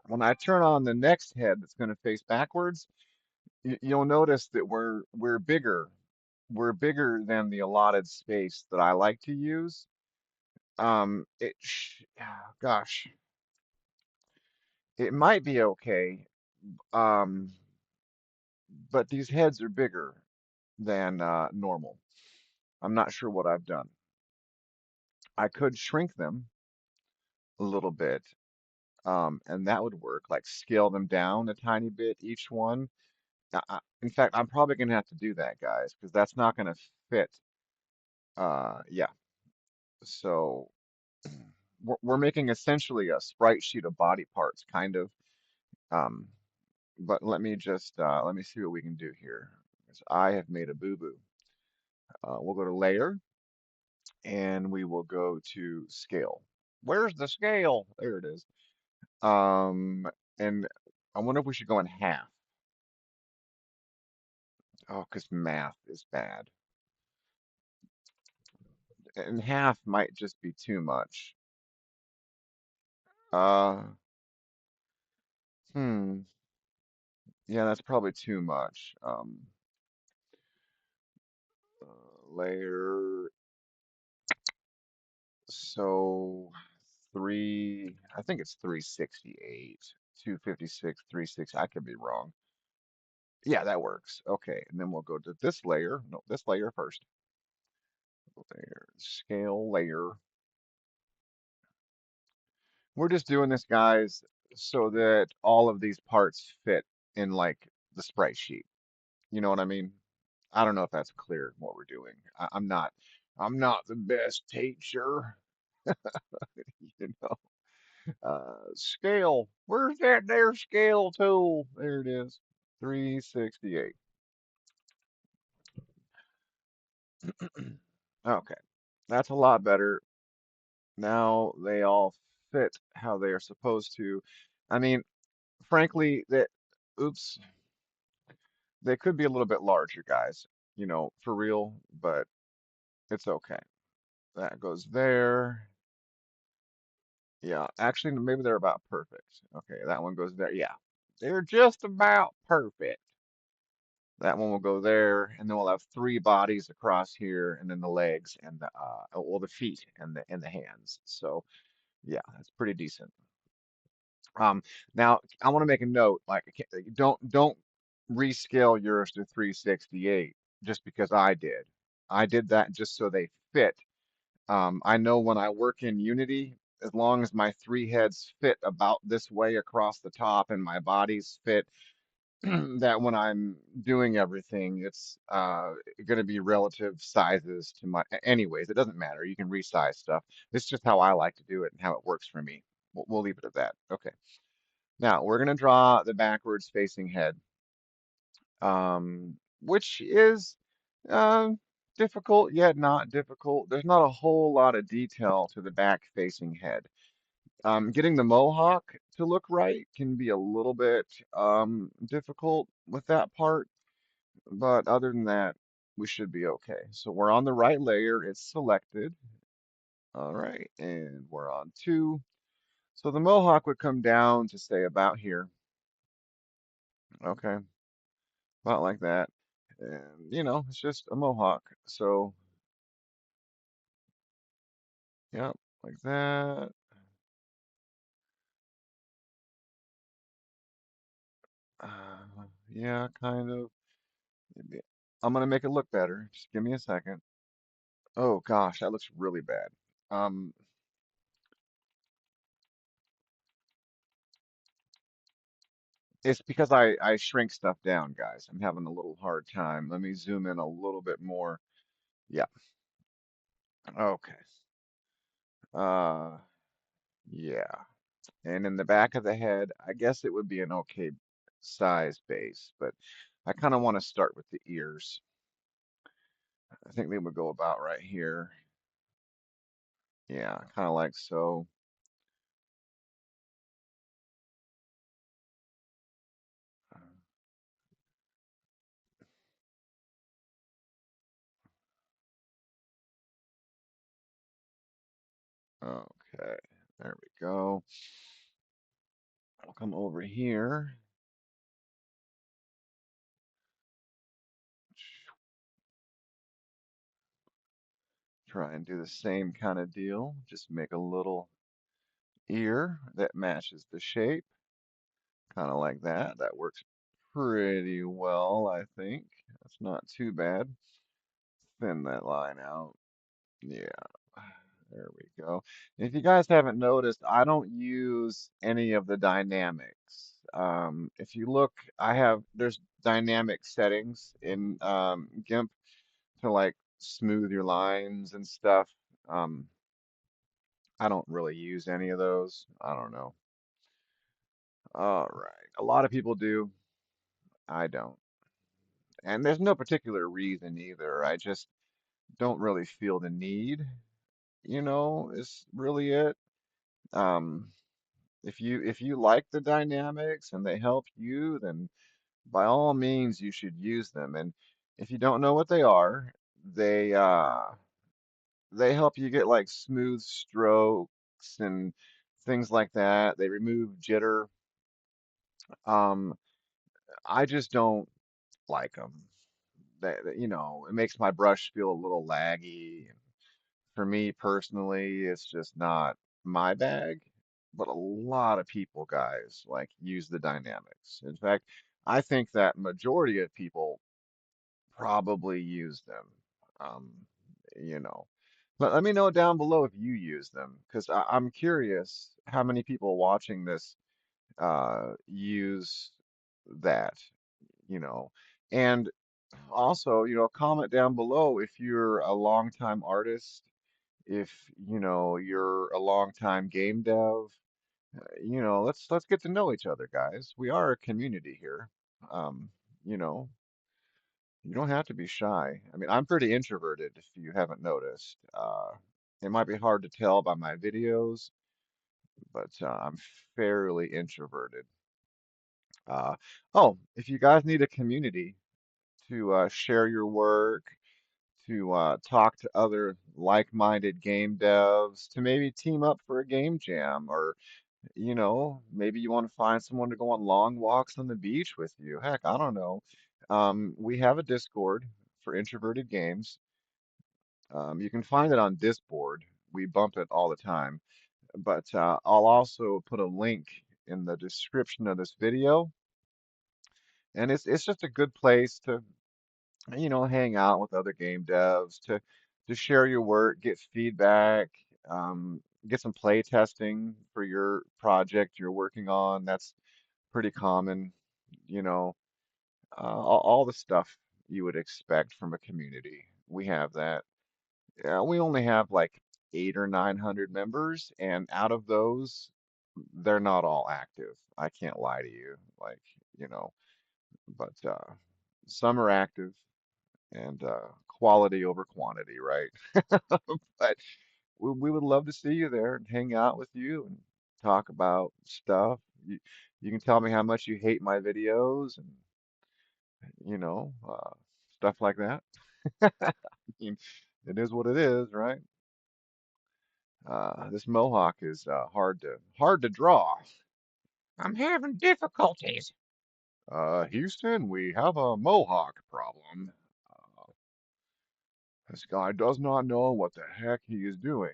when I turn on the next head that's going to face backwards, you'll notice that we're bigger. We're bigger than the allotted space that I like to use. Gosh, it might be okay. Um, but these heads are bigger than normal. I'm not sure what I've done. I could shrink them a little bit, and that would work. Like scale them down a tiny bit, each one. In fact, I'm probably gonna have to do that, guys, because that's not gonna fit. Yeah. So we're making essentially a sprite sheet of body parts, kind of. Um, but let me see what we can do here. 'Cause I have made a boo-boo. We'll go to layer and we will go to scale. Where's the scale? There it is. Um, and I wonder if we should go in half. Oh, because math is bad. And half might just be too much. Uh, hmm. Yeah, that's probably too much. Layer. So I think it's 368, 256, 360. I could be wrong. Yeah, that works. Okay, and then we'll go to this layer. No, this layer first. Layer, scale layer. We're just doing this, guys, so that all of these parts fit in like the sprite sheet. You know what I mean? I don't know if that's clear what we're doing. I'm not the best teacher, you know. Scale. Where's that there scale tool? There it is. 368. Okay. That's a lot better. Now they all fit how they are supposed to. I mean, frankly, that oops, they could be a little bit larger, guys, for real, but it's okay. That goes there. Yeah, actually, maybe they're about perfect. Okay, that one goes there. Yeah, they're just about perfect. That one will go there, and then we'll have three bodies across here, and then the legs and well, the feet and the hands. So yeah, that's pretty decent. Um, Now I want to make a note, like don't rescale yours to 368 just because I did. I did that just so they fit. I know when I work in Unity, as long as my three heads fit about this way across the top and my bodies fit, that when I'm doing everything, it's going to be relative sizes to my. Anyways, it doesn't matter. You can resize stuff. This is just how I like to do it and how it works for me. We'll leave it at that. Okay. Now we're going to draw the backwards facing head, which is uh, difficult yet not difficult. There's not a whole lot of detail to the back facing head. Getting the mohawk to look right can be a little bit difficult with that part, but other than that, we should be okay. So we're on the right layer, it's selected. All right, and we're on two. So the mohawk would come down to say about here. Okay, about like that. And it's just a mohawk. So, yeah, like that. Yeah, kind of. Maybe- I'm gonna make it look better. Just give me a second. Oh gosh, that looks really bad. Um, it's because I shrink stuff down, guys. I'm having a little hard time. Let me zoom in a little bit more. Yeah. Okay. Uh, yeah. And in the back of the head, I guess it would be an okay size base, but I kind of want to start with the ears. I think they would go about right here. Yeah, kind of like so. Okay, there we go. I'll come over here. Try and do the same kind of deal. Just make a little ear that matches the shape, kind of like that. That works pretty well, I think. That's not too bad. Thin that line out. Yeah, there we go. If you guys haven't noticed, I don't use any of the dynamics. If you look, there's dynamic settings in GIMP to like smooth your lines and stuff. Um, I don't really use any of those. I don't know. All right. A lot of people do. I don't. And there's no particular reason either. I just don't really feel the need, is really it. Um, if you like the dynamics and they help you, then by all means you should use them. And if you don't know what they are, they uh they help you get like smooth strokes and things like that. They remove jitter. Um, I just don't like them. It makes my brush feel a little laggy. For me personally, it's just not my bag. But a lot of people, guys, like use the dynamics. In fact, I think that majority of people probably use them. Um, you know, but let me know down below if you use them, because I'm curious how many people watching this use that, you know. And also, comment down below if you're a longtime artist, if you're a longtime game dev. Let's get to know each other, guys. We are a community here. Um, you know, you don't have to be shy. I mean, I'm pretty introverted, if you haven't noticed. It might be hard to tell by my videos, but I'm fairly introverted. Uh, oh, if you guys need a community to share your work, to talk to other like-minded game devs, to maybe team up for a game jam, or maybe you want to find someone to go on long walks on the beach with you. Heck, I don't know. We have a Discord for introverted games. You can find it on Discord. We bump it all the time. But I'll also put a link in the description of this video, and it's just a good place to hang out with other game devs, to share your work, get feedback, get some play testing for your project you're working on. That's pretty common, you know, all the stuff you would expect from a community. We have that. We only have like 800 or 900 members, and out of those, they're not all active. I can't lie to you, like, you know, but some are active and quality over quantity, right? But we would love to see you there and hang out with you and talk about stuff. You can tell me how much you hate my videos and you know, uh, stuff like that. I mean, it is what it is, right? This mohawk is hard to draw. I'm having difficulties. Houston, we have a mohawk problem. Uh, this guy does not know what the heck he is doing.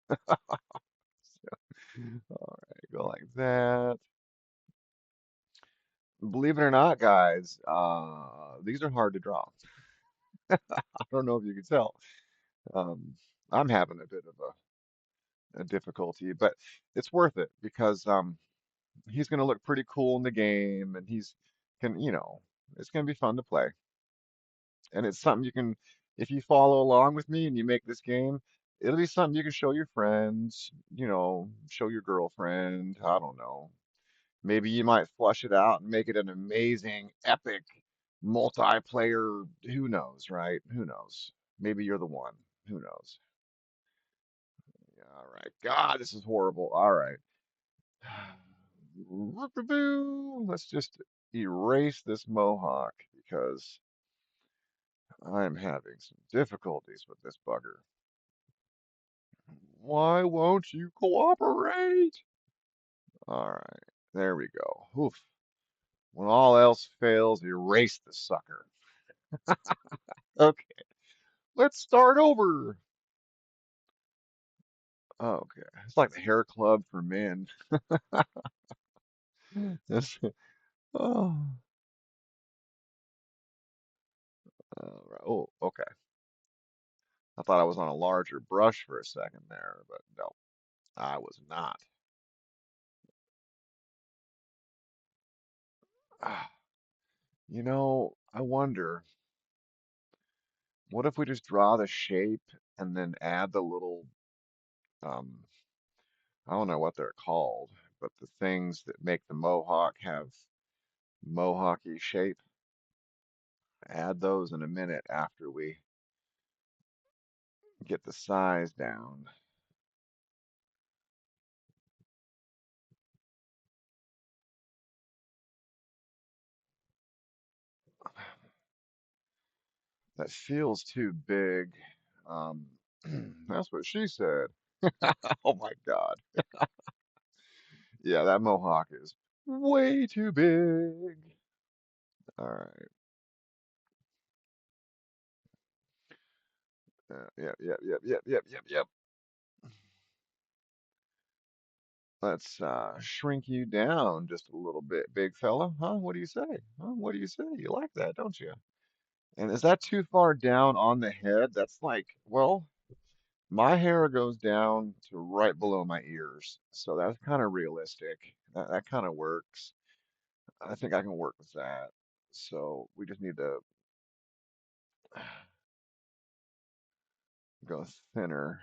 All right, go like that. Believe it or not, guys, these are hard to draw. I don't know if you can tell. Um, I'm having a bit of a difficulty, but it's worth it because he's going to look pretty cool in the game, and it's going to be fun to play. And it's something you can, if you follow along with me and you make this game, it'll be something you can show your friends, show your girlfriend. I don't know. Maybe you might flush it out and make it an amazing, epic multiplayer. Who knows, right? Who knows? Maybe you're the one. Who knows? Yeah, all right. God, this is horrible. All right. Let's just erase this mohawk because I'm having some difficulties with this bugger. Why won't you cooperate? All right, there we go. Oof. When all else fails, erase the sucker. Okay, let's start over. Okay, it's like the hair club for men. This- oh, all right. Oh, okay. I thought I was on a larger brush for a second there, but no, I was not. Ah, I wonder, what if we just draw the shape and then add the little, um, I don't know what they're called, but the things that make the mohawk have mohawky shape, add those in a minute after we get the size down. That feels too big. Um, that's what she said. Oh my God. Yeah, that mohawk is way too big. All right. Yep, yep, yep, yep, yep, yep, yep. Let's shrink you down just a little bit, big fella. Huh? What do you say? Huh? What do you say? You like that, don't you? And is that too far down on the head? That's like, well, my hair goes down to right below my ears, so that's kind of realistic. That kind of works. I think I can work with that. So we just need to go thinner,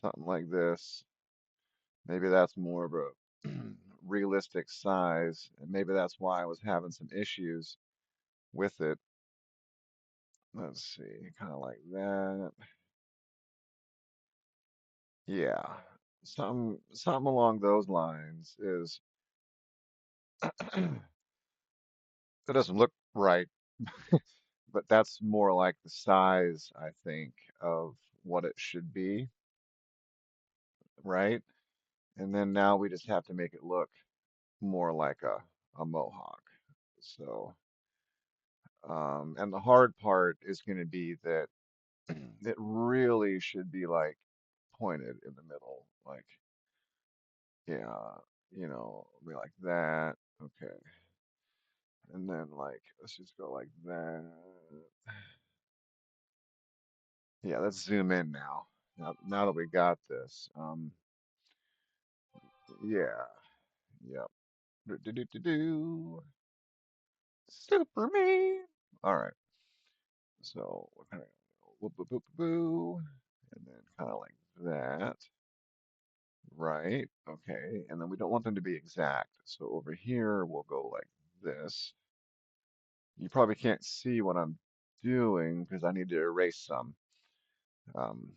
something like this. Maybe that's more of a realistic size, and maybe that's why I was having some issues with it. Let's see, kind of like that. Yeah, something along those lines is that doesn't look right, but that's more like the size, I think, of what it should be, right? And then now we just have to make it look more like a mohawk. So, and the hard part is going to be that it really should be like pointed in the middle, like, yeah, be like that. Okay. And then like, let's just go like that. Yeah, let's zoom in now. Now that we got this. Yeah, yep. Do, do, do, do, do. Superman. All right. So we're kind of whoop, whoop, whoop, boo, and then kind of like that. Right. Okay. And then we don't want them to be exact. So over here, we'll go like this. You probably can't see what I'm doing because I need to erase some. Um,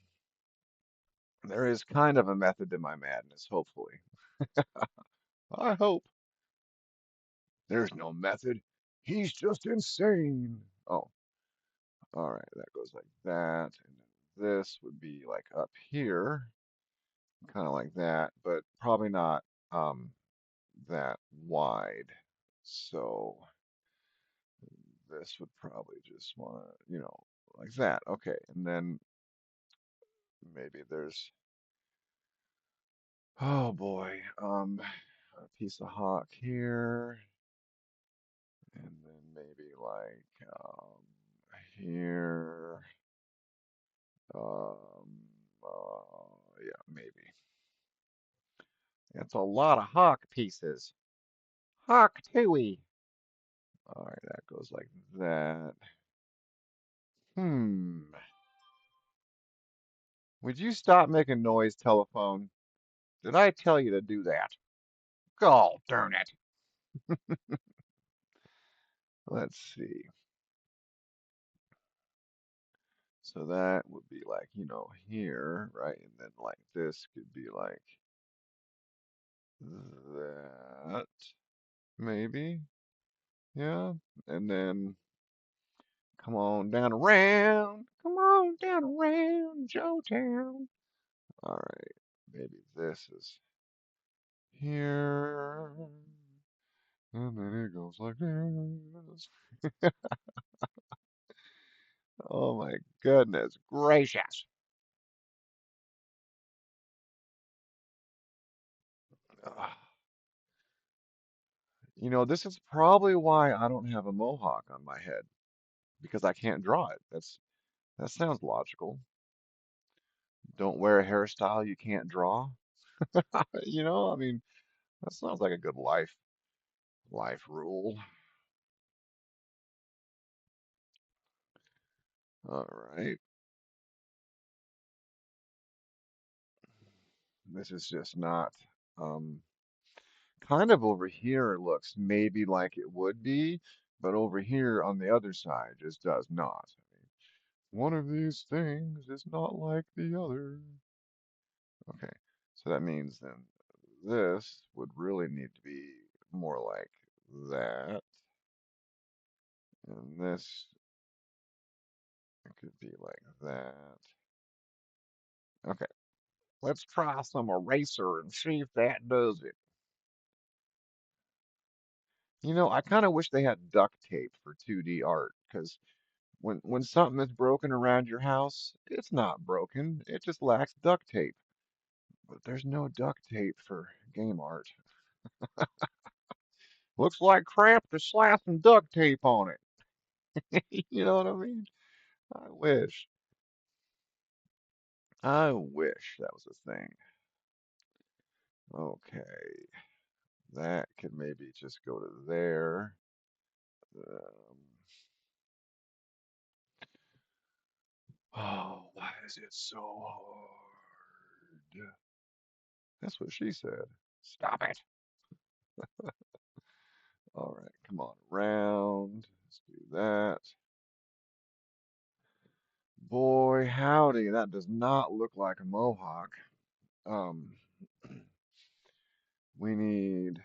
there is kind of a method to my madness, hopefully. I hope. There's no method. He's just insane. Oh, all right. That goes like that. And then this would be like up here, kind of like that, but probably not that wide. So this would probably just want to, like that. Okay. And then maybe there's, oh boy, a piece of hawk here. And then maybe like here. Yeah, maybe. That's a lot of hawk pieces. Hawk tooey. All right, that goes like that. Hmm. Would you stop making noise, telephone? Did I tell you to do that? God darn it. Let's see. So that would be like, here, right? And then like this could be like that, maybe. Yeah. And then come on down around. Come on down around Joetown. All right. Maybe this is here. And then it goes like this. Oh my goodness gracious. Ugh. This is probably why I don't have a mohawk on my head because I can't draw it. That sounds logical. Don't wear a hairstyle you can't draw. I mean, that sounds like a good life rule. All right. This is just not um kind of over here looks maybe like it would be, but over here on the other side just does not. I mean, one of these things is not like the other. Okay, so that means then this would really need to be more like that, and this could be like that. Okay, let's try some eraser and see if that does it. I kind of wish they had duct tape for 2D art, because when something is broken around your house, it's not broken, it just lacks duct tape. But there's no duct tape for game art. Looks like crap to slap some duct tape on it. You know what I mean? I wish. I wish that was a thing. Okay, that could maybe just go to there. Um, oh, why is it so hard? That's what she said. Stop it. All right, come on, around. Let's do that. Boy, howdy, that does not look like a mohawk. Um, we need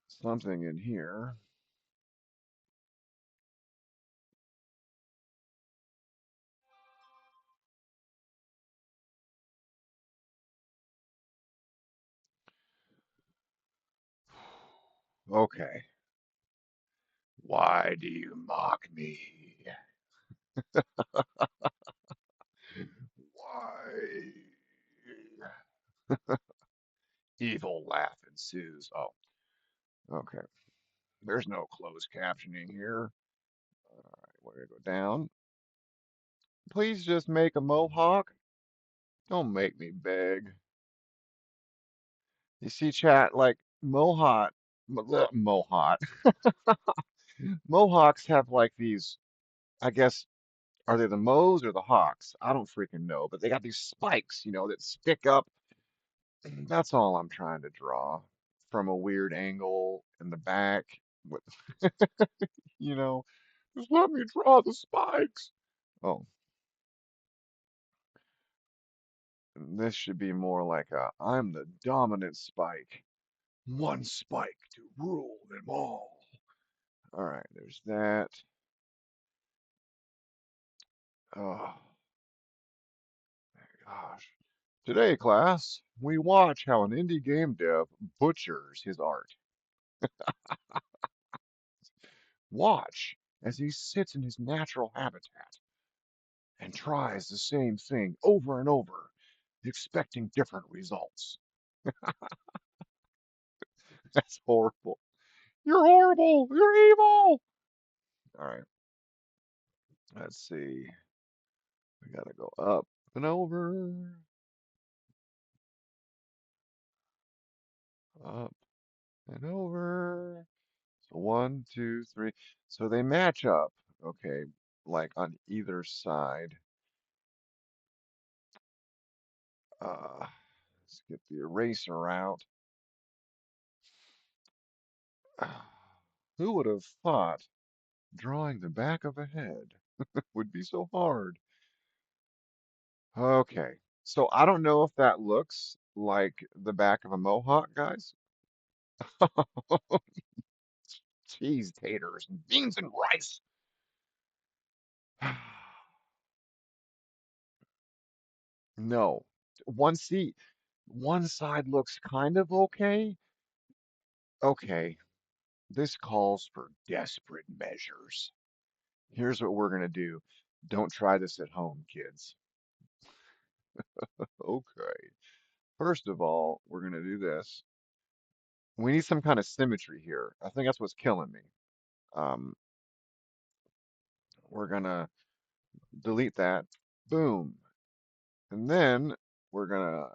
something in here. Okay. Why do you mock me? Why? Evil laugh ensues. Oh, okay. There's no closed captioning here. All right, we're gonna go down. Please just make a mohawk. Don't make me beg. You see, chat, like mohawk, mohawks have like these, I guess, are they the mows or the hawks? I don't freaking know, but they got these spikes, that stick up. That's all I'm trying to draw from a weird angle in the back with, you know, just let me draw the spikes. Oh, this should be more like I'm the dominant spike. One spike to rule them all. All right, there's that. Oh, gosh. Today, class, we watch how an indie game dev butchers his art. Watch as he sits in his natural habitat and tries the same thing over and over, expecting different results. That's horrible. You're horrible. You're evil. All right, let's see. We gotta go up and over, up and over. So one, two, three. So they match up, okay, like on either side. Let's get the eraser out. Who would have thought drawing the back of a head would be so hard? Okay, so I don't know if that looks like the back of a mohawk, guys. Cheese, taters, and beans and rice. No, one seat, one side looks kind of okay. Okay, this calls for desperate measures. Here's what we're gonna do. Don't try this at home, kids. Okay. First of all, we're gonna do this. We need some kind of symmetry here. I think that's what's killing me. Um, we're gonna delete that. Boom. And then we're gonna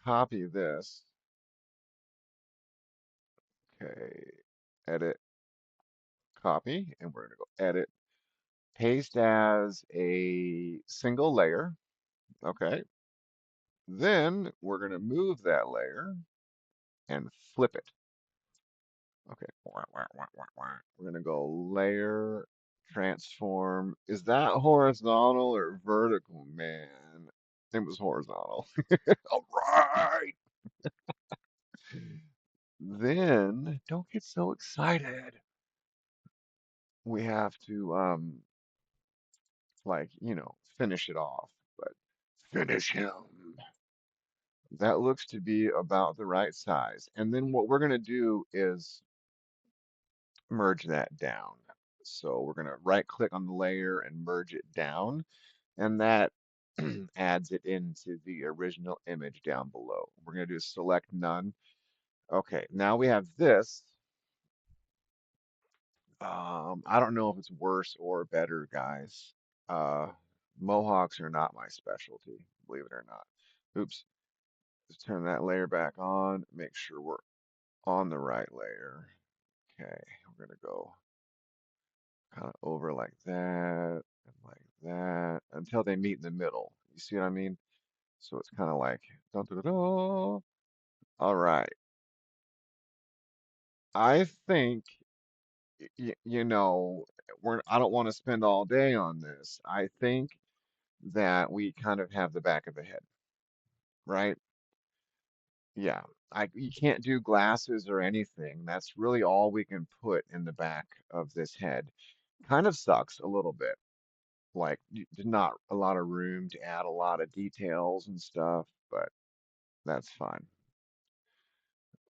copy this. Okay. Edit, copy, and we're gonna go edit, paste as a single layer. Okay. Then we're gonna move that layer and flip it. Okay. Wah, wah, wah, wah, wah. We're gonna go layer, transform. Is that horizontal or vertical, man? It was horizontal. All right. Then don't get so excited. We have to finish it off. But finish him. That looks to be about the right size. And then what we're gonna do is merge that down. So we're gonna right click on the layer and merge it down, and that adds it into the original image down below. We're gonna do select none. Okay, now we have this. I don't know if it's worse or better, guys. Uh, Mohawks are not my specialty, believe it or not. Oops, let's turn that layer back on, make sure we're on the right layer. Okay, we're gonna go kind of over like that and like that until they meet in the middle. You see what I mean? So it's kind of like dun, dun, dun, dun. All right. I think I don't want to spend all day on this. I think that we kind of have the back of the head, right? Yeah, you can't do glasses or anything. That's really all we can put in the back of this head. Kind of sucks a little bit. Like, there's not a lot of room to add a lot of details and stuff, but that's fine.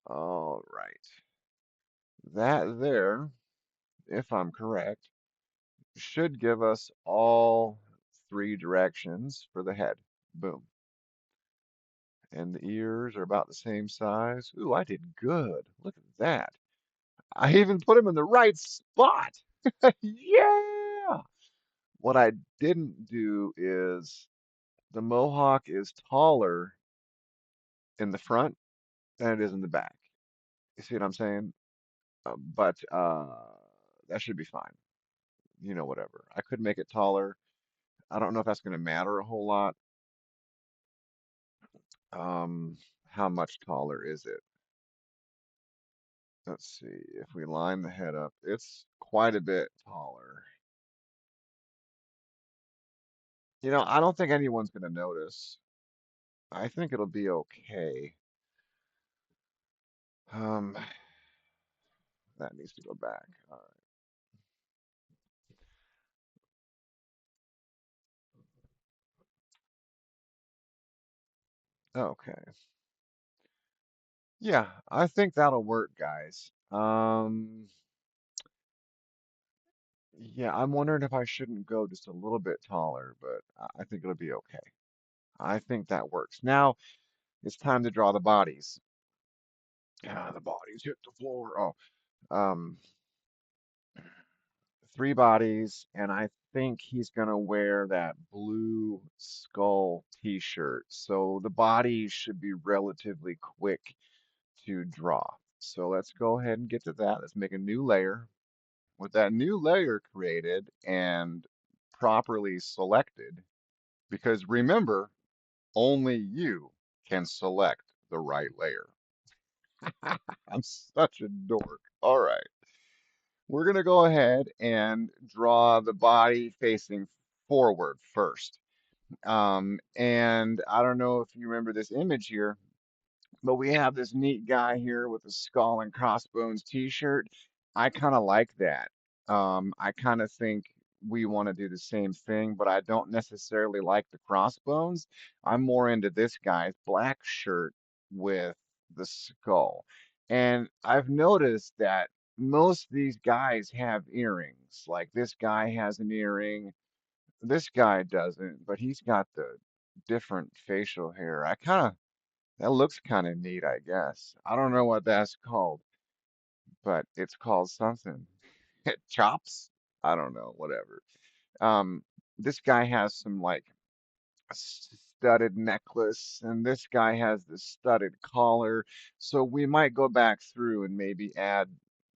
All right. That there, if I'm correct, should give us all three directions for the head. Boom. And the ears are about the same size. Ooh, I did good. Look at that. I even put him in the right spot. Yeah. What I didn't do is the mohawk is taller in the front than it is in the back. You see what I'm saying? But that should be fine. Whatever. I could make it taller. I don't know if that's going to matter a whole lot. Um, how much taller is it? Let's see. If we line the head up, it's quite a bit taller. I don't think anyone's going to notice. I think it'll be okay. Um, that needs to go back. All right. Okay. Yeah, I think that'll work, guys. Yeah, I'm wondering if I shouldn't go just a little bit taller, but I think it'll be okay. I think that works. Now it's time to draw the bodies. The bodies hit the floor. Um, three bodies, and I think he's gonna wear that blue skull t-shirt. So the bodies should be relatively quick to draw. So let's go ahead and get to that. Let's make a new layer. With that new layer created and properly selected, because remember, only you can select the right layer. I'm such a dork. All right. We're going to go ahead and draw the body facing forward first. And I don't know if you remember this image here, but we have this neat guy here with a skull and crossbones t-shirt. I kind of like that. I kind of think we want to do the same thing, but I don't necessarily like the crossbones. I'm more into this guy's black shirt with the skull. And I've noticed that most of these guys have earrings. Like this guy has an earring. This guy doesn't, but he's got the different facial hair. That looks kind of neat, I guess. I don't know what that's called, but it's called something. Chops? I don't know, whatever. Um, this guy has some like studded necklace, and this guy has the studded collar. So we might go back through and maybe add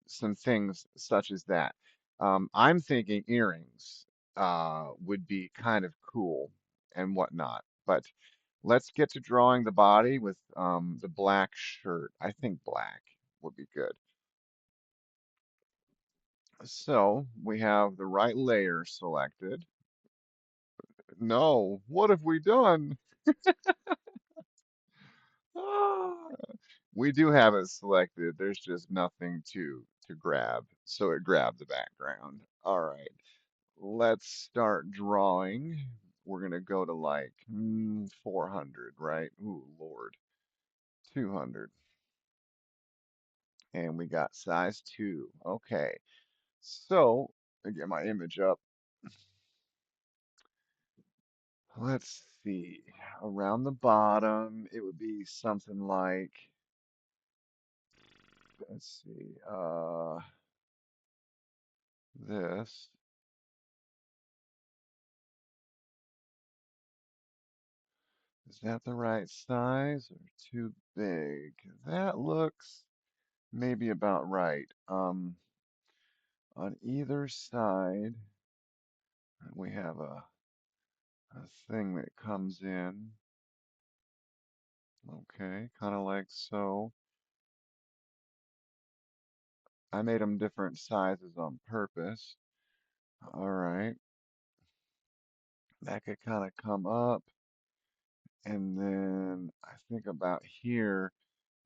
some things such as that. I'm thinking earrings would be kind of cool and whatnot. But let's get to drawing the body with the black shirt. I think black would be good. So we have the right layer selected. No, what have we done? Ah, we do have it selected. There's just nothing to grab. So it grabbed the background. All right, let's start drawing. We're gonna go to like 400, right? Ooh, Lord, 200. And we got size 2. Okay, so I get my image up. Let's see. Around the bottom, it would be something like, let's see, this. Is that the right size or too big? That looks maybe about right. On either side, we have a thing that comes in. Okay, kind of like so. I made them different sizes on purpose. All right, that could kind of come up, and then I think about here.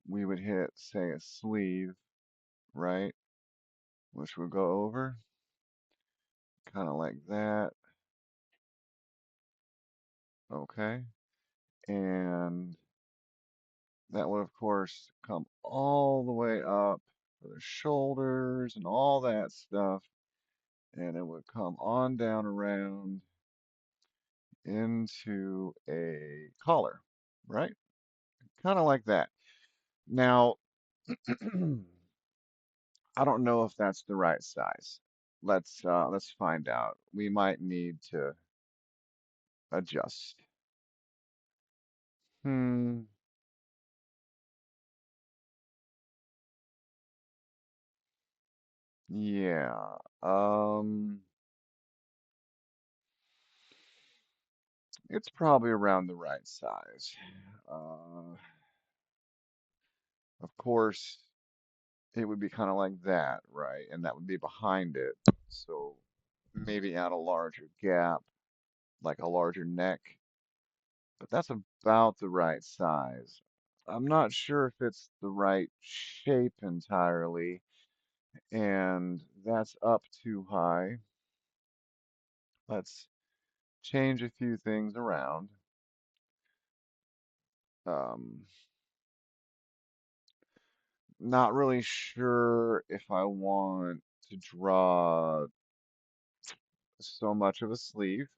we would hit, say, a sleeve, right? Which would go over, kind of like that. Okay. And that would, of course, come all the way up for the shoulders and all that stuff. And it would come on down around into a collar, right? Kind of like that. Now, I don't know if that's the right size. Let's find out. We might need to adjust. Hmm, yeah. It's probably around the right size. Of course, it would be kind of like that, right? And that would be behind it. So maybe add a larger gap, like a larger neck, but that's about the right size. I'm not sure if it's the right shape entirely, and that's up too high. Let's change a few things around. Um, Not really sure if I want to draw so much of a sleeve,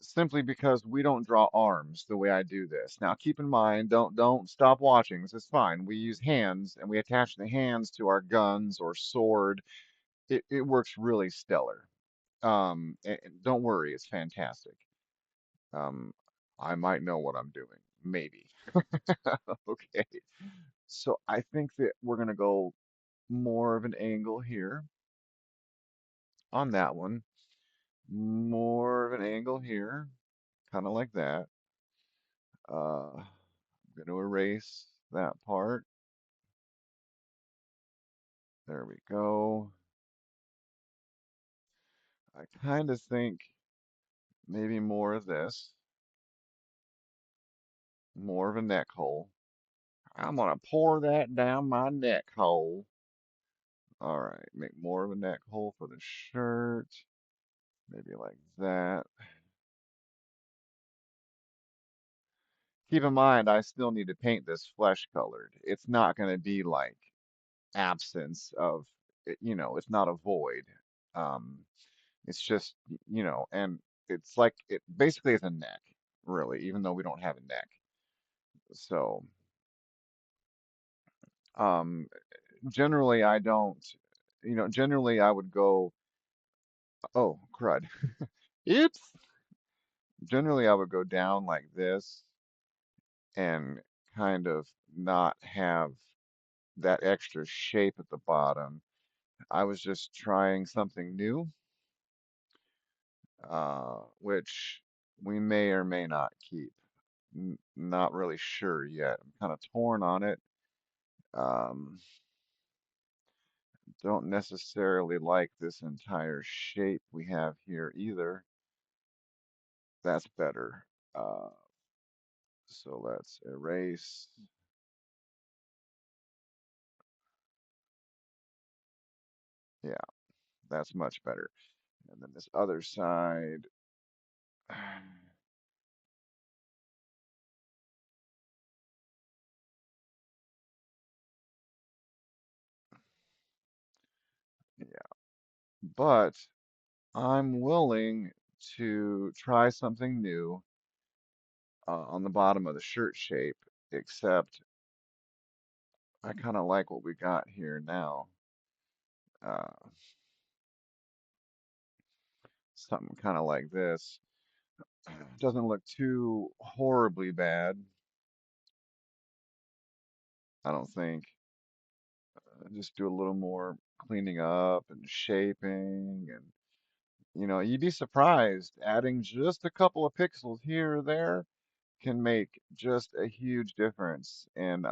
simply because we don't draw arms the way I do this. Now, keep in mind, don't stop watching. This is fine. We use hands and we attach the hands to our guns or sword. It works really stellar. And don't worry, it's fantastic. Um, I might know what I'm doing, maybe. Okay. So I think that we're gonna go more of an angle here on that one. More of an angle here, kind of like that. I'm going to erase that part. There we go. I kind of think maybe more of this, more of a neck hole. I'm going to pour that down my neck hole. All right, make more of a neck hole for the shirt. Maybe like that. Keep in mind, I still need to paint this flesh colored. It's not going to be like absence of, it's not a void. Um, it's just, and it's like it basically is a neck, really, even though we don't have a neck. So, um, generally I don't, generally I would go, oh, crud. Oops. Generally I would go down like this and kind of not have that extra shape at the bottom. I was just trying something new, which we may or may not keep. Not really sure yet. I'm kind of torn on it. Um, don't necessarily like this entire shape we have here either. That's better. Uh, so let's erase. Yeah, that's much better. And then this other side. Yeah, but I'm willing to try something new on the bottom of the shirt shape, except I kind of like what we got here now. Uh, Something kind of like this. Doesn't look too horribly bad, I don't think. Just do a little more cleaning up and shaping, and you'd be surprised. Adding just a couple of pixels here or there can make just a huge difference in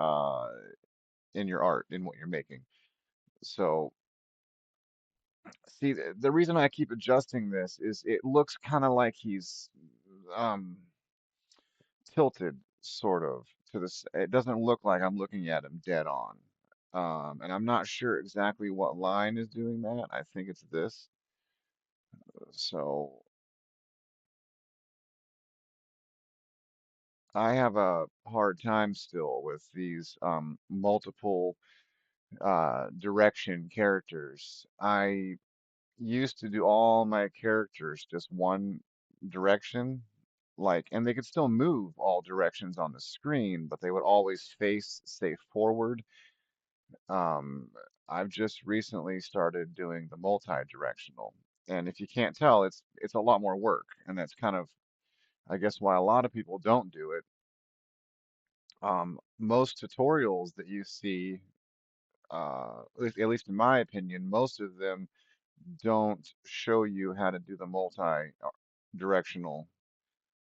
your art, in what you're making. So, see, the reason I keep adjusting this is it looks kind of like he's um tilted, sort of, to this. It doesn't look like I'm looking at him dead on. And I'm not sure exactly what line is doing that. I think it's this. So I have a hard time still with these multiple direction characters. I used to do all my characters just one direction, like, and they could still move all directions on the screen, but they would always face, say, forward. Um, I've just recently started doing the multi-directional, and if you can't tell, it's a lot more work, and that's kind of, I guess, why a lot of people don't do it. Most tutorials that you see, at least in my opinion, most of them don't show you how to do the multi-directional,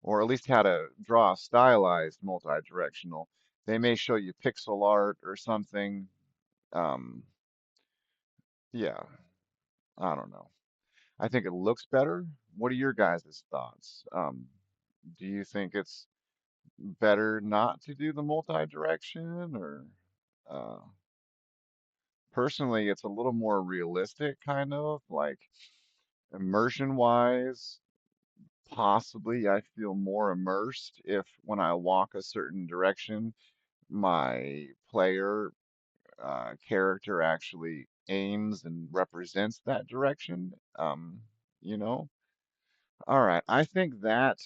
or at least how to draw a stylized multi-directional. They may show you pixel art or something. Um, yeah, I don't know. I think it looks better. What are your guys' thoughts? Do you think it's better not to do the multi-direction, or uh, personally, it's a little more realistic, kind of like immersion wise. Possibly, I feel more immersed if when I walk a certain direction, my player character actually aims and represents that direction. You know? All right, I think that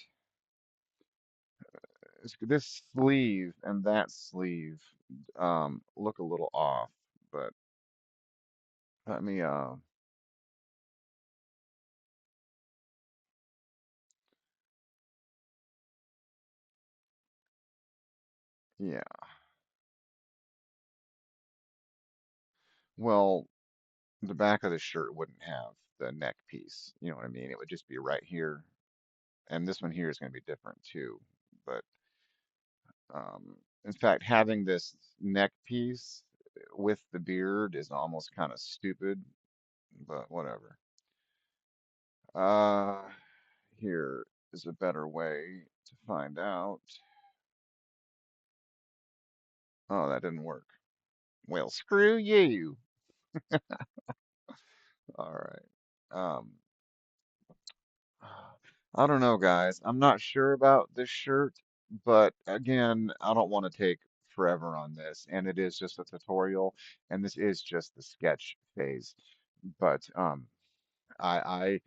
this sleeve and that sleeve look a little off, but let me yeah. Well, the back of the shirt wouldn't have the neck piece. You know what I mean? It would just be right here. And this one here is going to be different too. But in fact, having this neck piece with the beard is almost kind of stupid, but whatever. Uh, Here is a better way to find out. Oh, that didn't work. Well, screw you. All right. I don't know, guys. I'm not sure about this shirt, but again, I don't want to take forever on this, and it is just a tutorial, and this is just the sketch phase. But I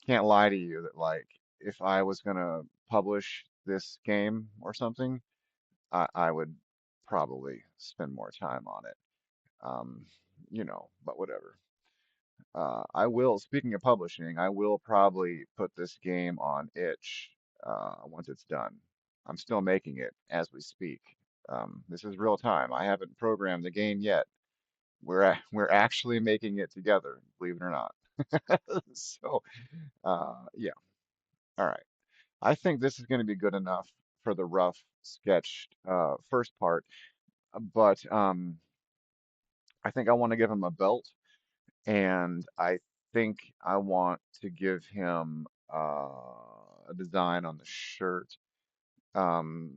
can't lie to you that, like, if I was gonna publish this game or something, I would probably spend more time on it. Um, but whatever. I will, speaking of publishing, I will probably put this game on itch once it's done. I'm still making it as we speak. This is real time. I haven't programmed the game yet. We're actually making it together, believe it or not. So, yeah. All right. I think this is going to be good enough for the rough sketched first part, but I think I want to give him a belt, and I think I want to give him a design on the shirt. Um,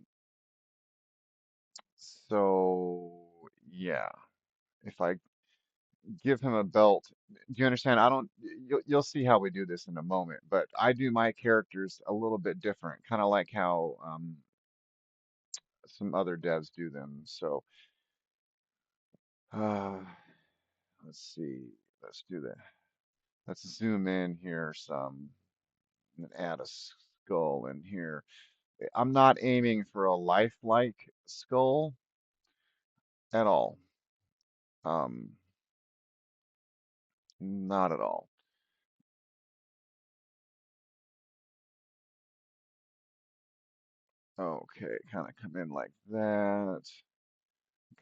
so yeah, if I give him a belt, do you understand? I don't. You'll see how we do this in a moment, but I do my characters a little bit different, kind of like how some other devs do them. So uh, let's see. Let's do that. Let's zoom in here some and add a skull in here. I'm not aiming for a lifelike skull at all. Um, Not at all. Okay, kind of come in like that.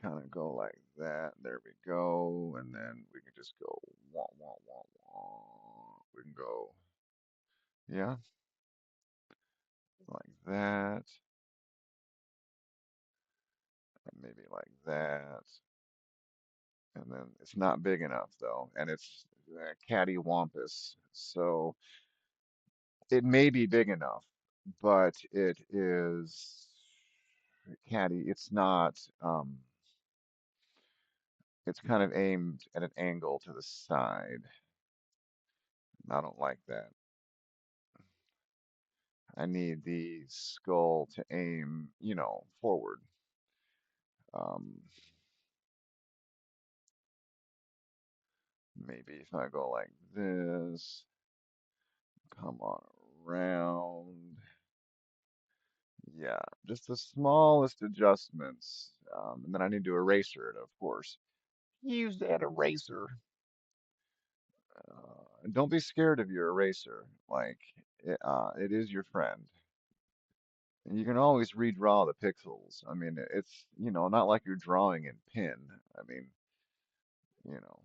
Kind of go like that. There we go. And then we can just go wah, wah, wah, wah. We can go, yeah, like that. And maybe like that. And then it's not big enough though. And it's cattywampus. So it may be big enough, but it is. caddy. It's not. It's kind of aimed at an angle to the side. I don't like that. I need the skull to aim, forward. Um, Maybe if I go like this, come on around. Yeah, just the smallest adjustments. And then I need to eraser it, of course. Use that eraser. And don't be scared of your eraser. Like, it is your friend. And you can always redraw the pixels. I mean, it's, not like you're drawing in pen. I mean, you know,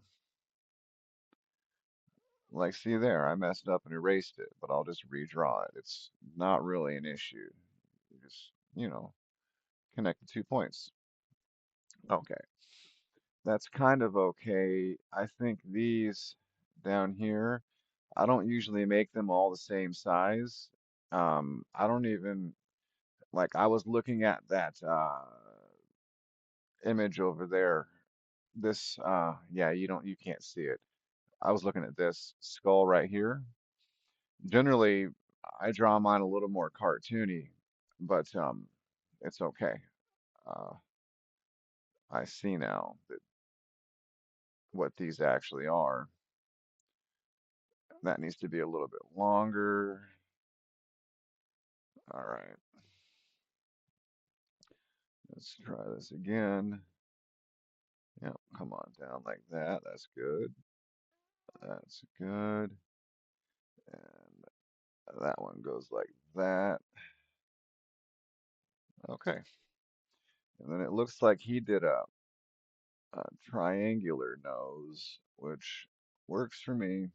like, see there, I messed up and erased it, but I'll just redraw it. It's not really an issue. You just, connect the 2 points. Okay, that's kind of okay. I think these down here, I don't usually make them all the same size. I don't even, like, I was looking at that image over there. This, yeah, you can't see it. I was looking at this skull right here. Generally, I draw mine a little more cartoony, but it's okay. Uh, I see now that what these actually are. That needs to be a little bit longer. All right, let's try this again. Yep, come on down like that. That's good. That's good. And that one goes like that. Okay. And then it looks like he did a triangular nose, which works for me.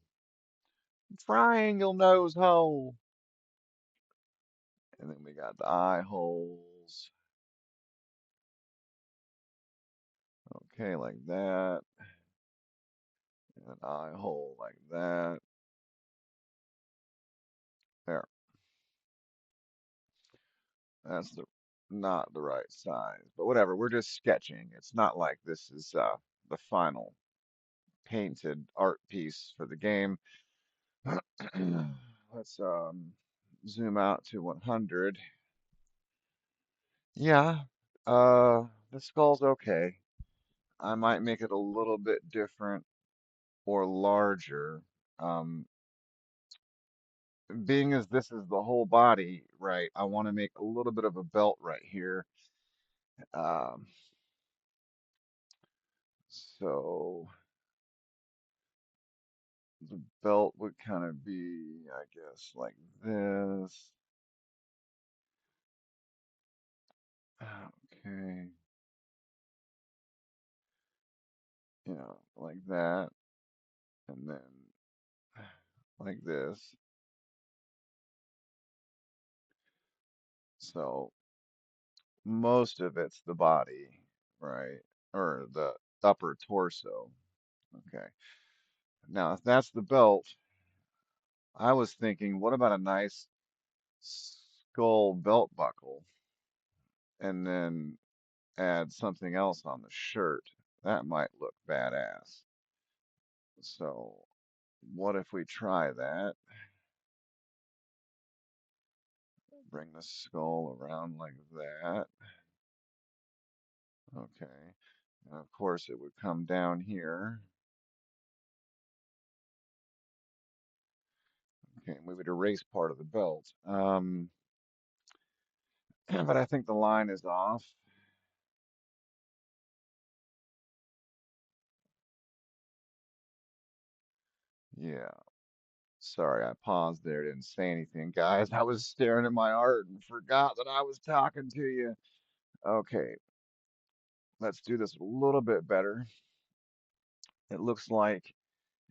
Triangle nose hole. And then we got the eye holes. Okay, like that. And an eye hole like that. There. That's not the right size. But whatever, we're just sketching. It's not like this is the final painted art piece for the game. Let's zoom out to 100. Yeah, the skull's okay. I might make it a little bit different or larger. Um, Being as this is the whole body, right, I want to make a little bit of a belt right here. Um, so the belt would kind of be, I guess, like this. Okay, like that, and then like this. So most of it's the body, right? Or the upper torso. Okay. Now, if that's the belt, I was thinking, what about a nice skull belt buckle and then add something else on the shirt? That might look badass. So, what if we try that? Bring the skull around like that. Okay. And of course, it would come down here. Okay, we would erase part of the belt. But I think the line is off. Yeah. Sorry, I paused there, didn't say anything, guys. I was staring at my art and forgot that I was talking to you. Okay, let's do this a little bit better. It looks like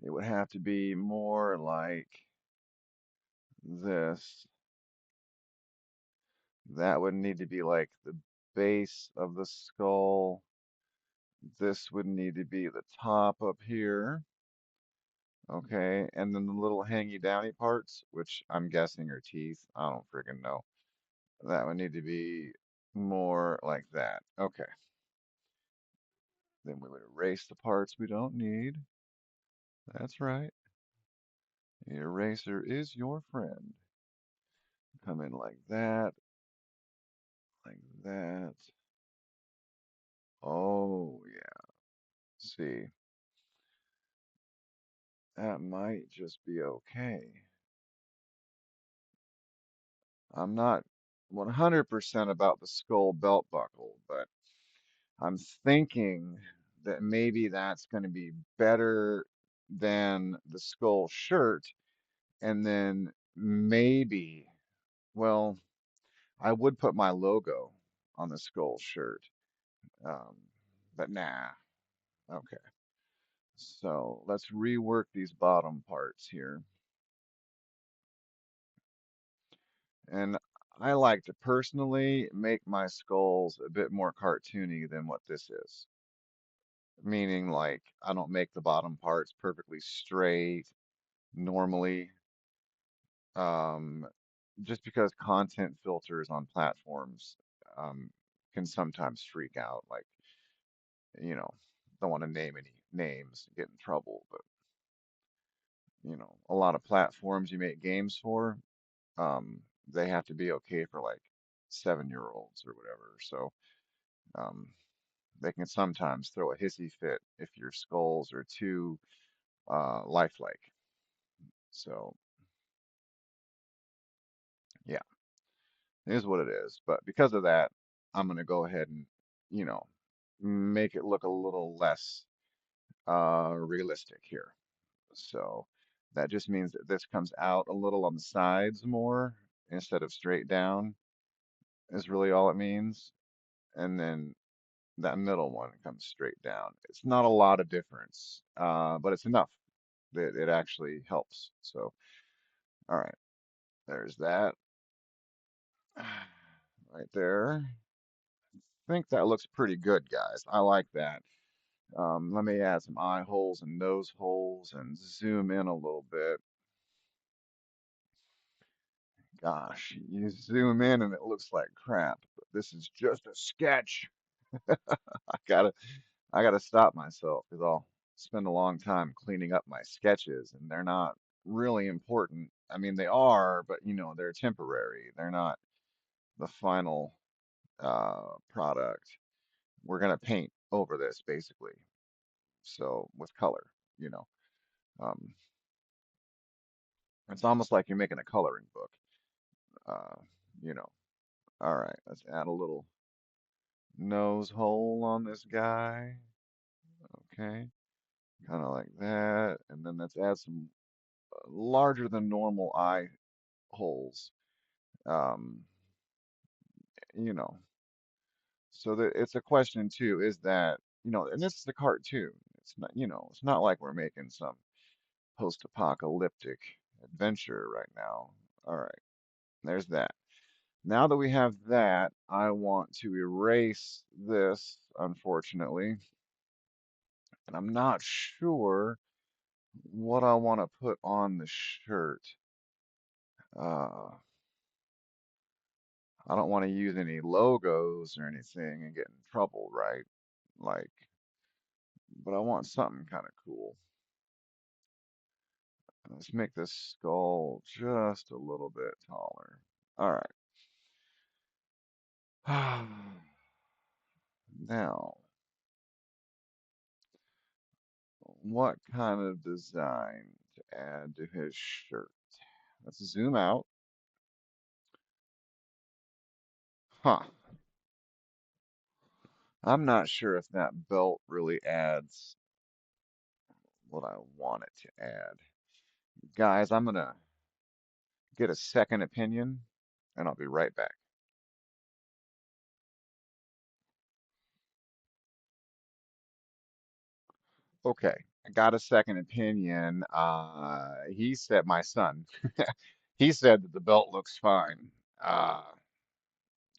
it would have to be more like this. That would need to be like the base of the skull. This would need to be the top up here. Okay, and then the little hangy downy parts, which I'm guessing are teeth. I don't freaking know. That would need to be more like that. Okay. Then we would erase the parts we don't need. That's right. The eraser is your friend. Come in like that, like that. Oh, yeah. See, that might just be okay. I'm not 100% about the skull belt buckle, but I'm thinking that maybe that's going to be better than the skull shirt. And then maybe, well, I would put my logo on the skull shirt. Um, but nah. Okay. So let's rework these bottom parts here. And I like to personally make my skulls a bit more cartoony than what this is. Meaning, like, I don't make the bottom parts perfectly straight normally, um, just because content filters on platforms um, can sometimes freak out. Like, you know, don't want to name any names, get in trouble, but a lot of platforms you make games for, um, they have to be okay for like 7-year-olds or whatever. So um, they can sometimes throw a hissy fit if your skulls are too lifelike. So yeah, it is what it is. But because of that, I'm gonna go ahead and, you know, make it look a little less realistic here. So that just means that this comes out a little on the sides more instead of straight down is really all it means. And then that middle one comes straight down. It's not a lot of difference, but it's enough that it actually helps. So, all right, there's that right there. I think that looks pretty good, guys. I like that. Let me add some eye holes and nose holes and zoom in a little bit. Gosh, you zoom in and it looks like crap, but this is just a sketch. I gotta I gotta stop myself because I'll spend a long time cleaning up my sketches and they're not really important. I mean, they are, but they're temporary. They're not the final product. We're gonna paint over this basically. So with color, you know. Um, it's almost like you're making a coloring book. Uh, you know. All right, let's add a little nose hole on this guy. Okay, kind of like that. And then let's add some larger than normal eye holes. Um, you know, so that it's a question too, is that, and this is a cartoon. It's not like we're making some post-apocalyptic adventure right now. All right, there's that. Now that we have that, I want to erase this, unfortunately, and I'm not sure what I want to put on the shirt. Uh, I don't want to use any logos or anything and get in trouble, right? Like, but I want something kind of cool. Let's make this skull just a little bit taller. All right. Now, what kind of design to add to his shirt? Let's zoom out. Huh. I'm not sure if that belt really adds what I want it to add. Guys, I'm gonna get a second opinion and I'll be right back. Okay, I got a second opinion. He said, my son, he said that the belt looks fine. Uh,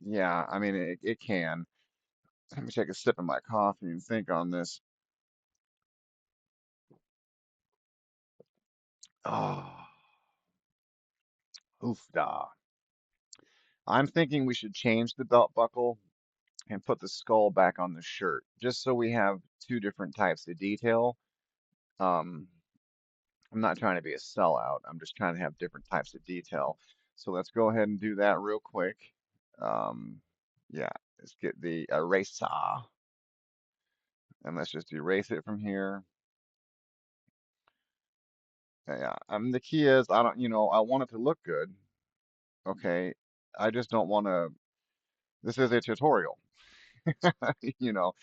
yeah, I mean, it can. Let me take a sip of my coffee and think on this. Oh, oof da. I'm thinking we should change the belt buckle and put the skull back on the shirt, just so we have two different types of detail. Um, I'm not trying to be a sellout. I'm just trying to have different types of detail. So let's go ahead and do that real quick. Um, yeah, let's get the eraser and let's just erase it from here. Yeah, the key is I don't, I want it to look good. Okay, I just don't want to. This is a tutorial. you know,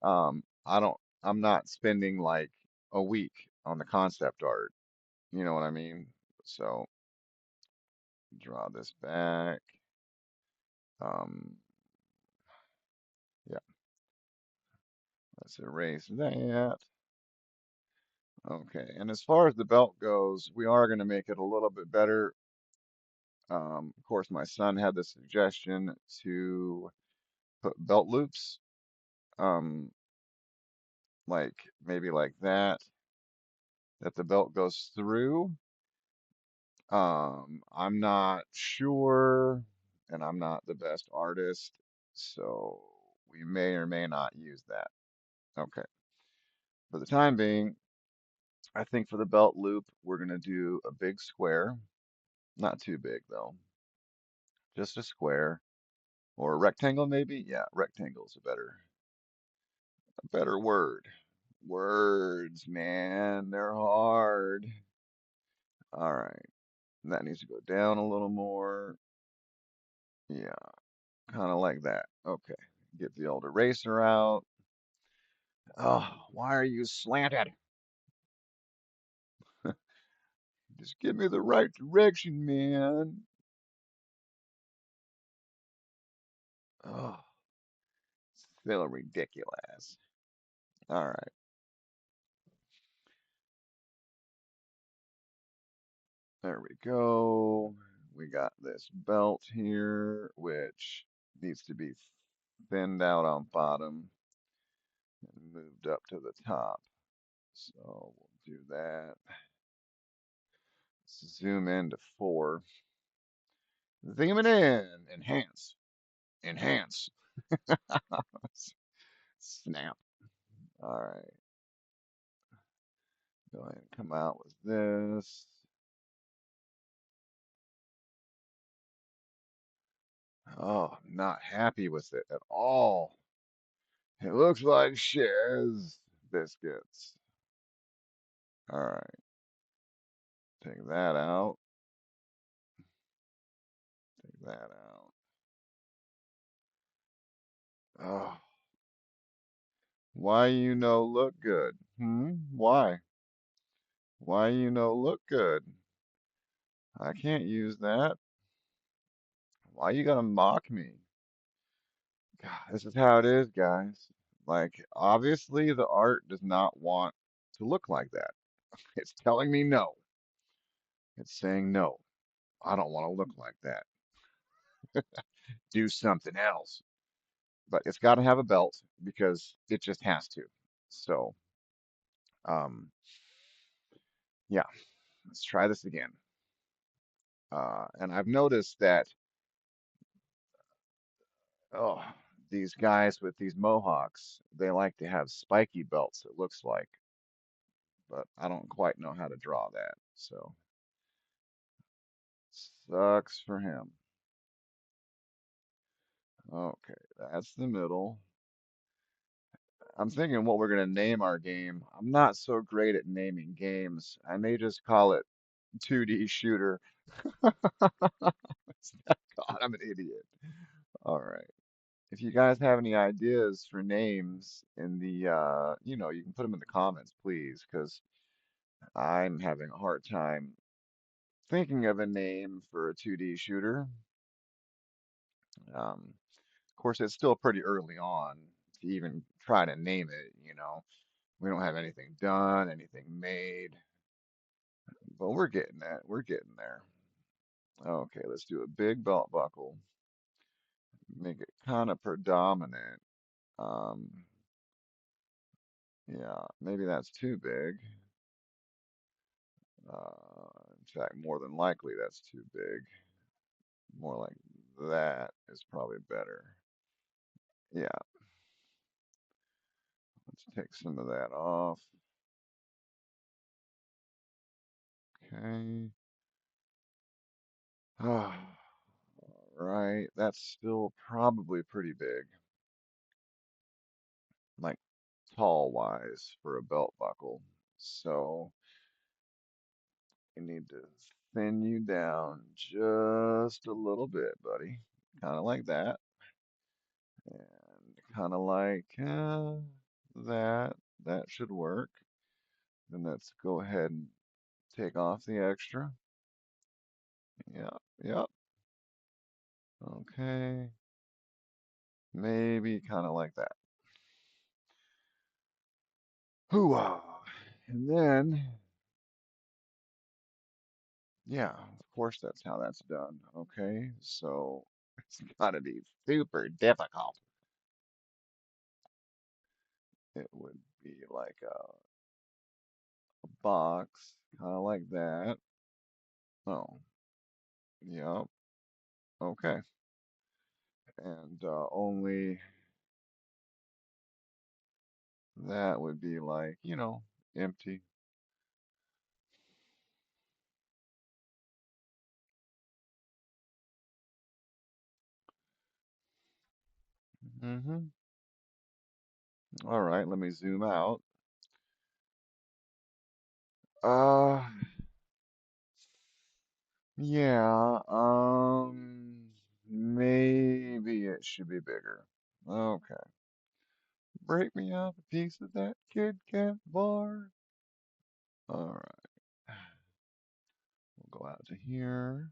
I don't. I'm not spending like a week on the concept art. You know what I mean? So draw this back. Um, yeah, let's erase that. Okay, and as far as the belt goes, we are going to make it a little bit better. Of course, my son had the suggestion to put belt loops, um, like maybe like that the belt goes through. I'm not sure, and I'm not the best artist, so we may or may not use that. Okay, for the time being, I think for the belt loop, we're going to do a big square, not too big though, just a square or a rectangle maybe. Yeah, rectangle's a better word. Words, man, they're hard. All right, that needs to go down a little more. Yeah, kind of like that. Okay, get the old eraser out. Oh, why are you slanted? Just give me the right direction, man. Oh, still ridiculous. All right, there we go. We got this belt here, which needs to be thinned out on bottom and moved up to the top. So we'll do that. Zoom in to 4. Zoom it in. Enhance. Enhance. Snap. All right. Go ahead and come out with this. Oh, not happy with it at all. It looks like Shiz biscuits. All right. Take that out. Take that out. Oh, why look good? Why? Why look good? I can't use that. Why you gotta mock me? God, this is how it is, guys. Like, obviously, the art does not want to look like that. It's telling me no. It's saying no. I don't want to look like that. Do something else. But it's got to have a belt because it just has to. So, um, yeah, let's try this again. And I've noticed that, oh, these guys with these mohawks, they like to have spiky belts, it looks like, but I don't quite know how to draw that. So, sucks for him. Okay, that's the middle. I'm thinking what we're going to name our game. I'm not so great at naming games. I may just call it 2D shooter. God, I'm an idiot. All right. If you guys have any ideas for names in the, you can put them in the comments, please, because I'm having a hard time thinking of a name for a 2D shooter. Of course, it's still pretty early on to even try to name it. We don't have anything done, anything made, but we're getting that. We're getting there. Okay, let's do a big belt buckle. Make it kind of predominant. Um, yeah, maybe that's too big. In fact, more than likely that's too big. More like that is probably better. Yeah, let's take some of that off. Okay. All right, that's still probably pretty big, like tall wise for a belt buckle. So you need to thin you down just a little bit, buddy. Kind of like that. And kind of like that. That should work. Then let's go ahead and take off the extra. Yep, yep. Okay. Maybe kind of like that. Hoo-ah. And then, yeah, of course that's how that's done. Okay, so it's gotta be super difficult. It would be like a box, kind of like that. Oh, yep. Okay. And only that would be like, empty. Hmm. All right, let me zoom out. Uh, yeah, maybe it should be bigger. Okay. Break me up a piece of that Kit Kat bar. All right. We'll go out to here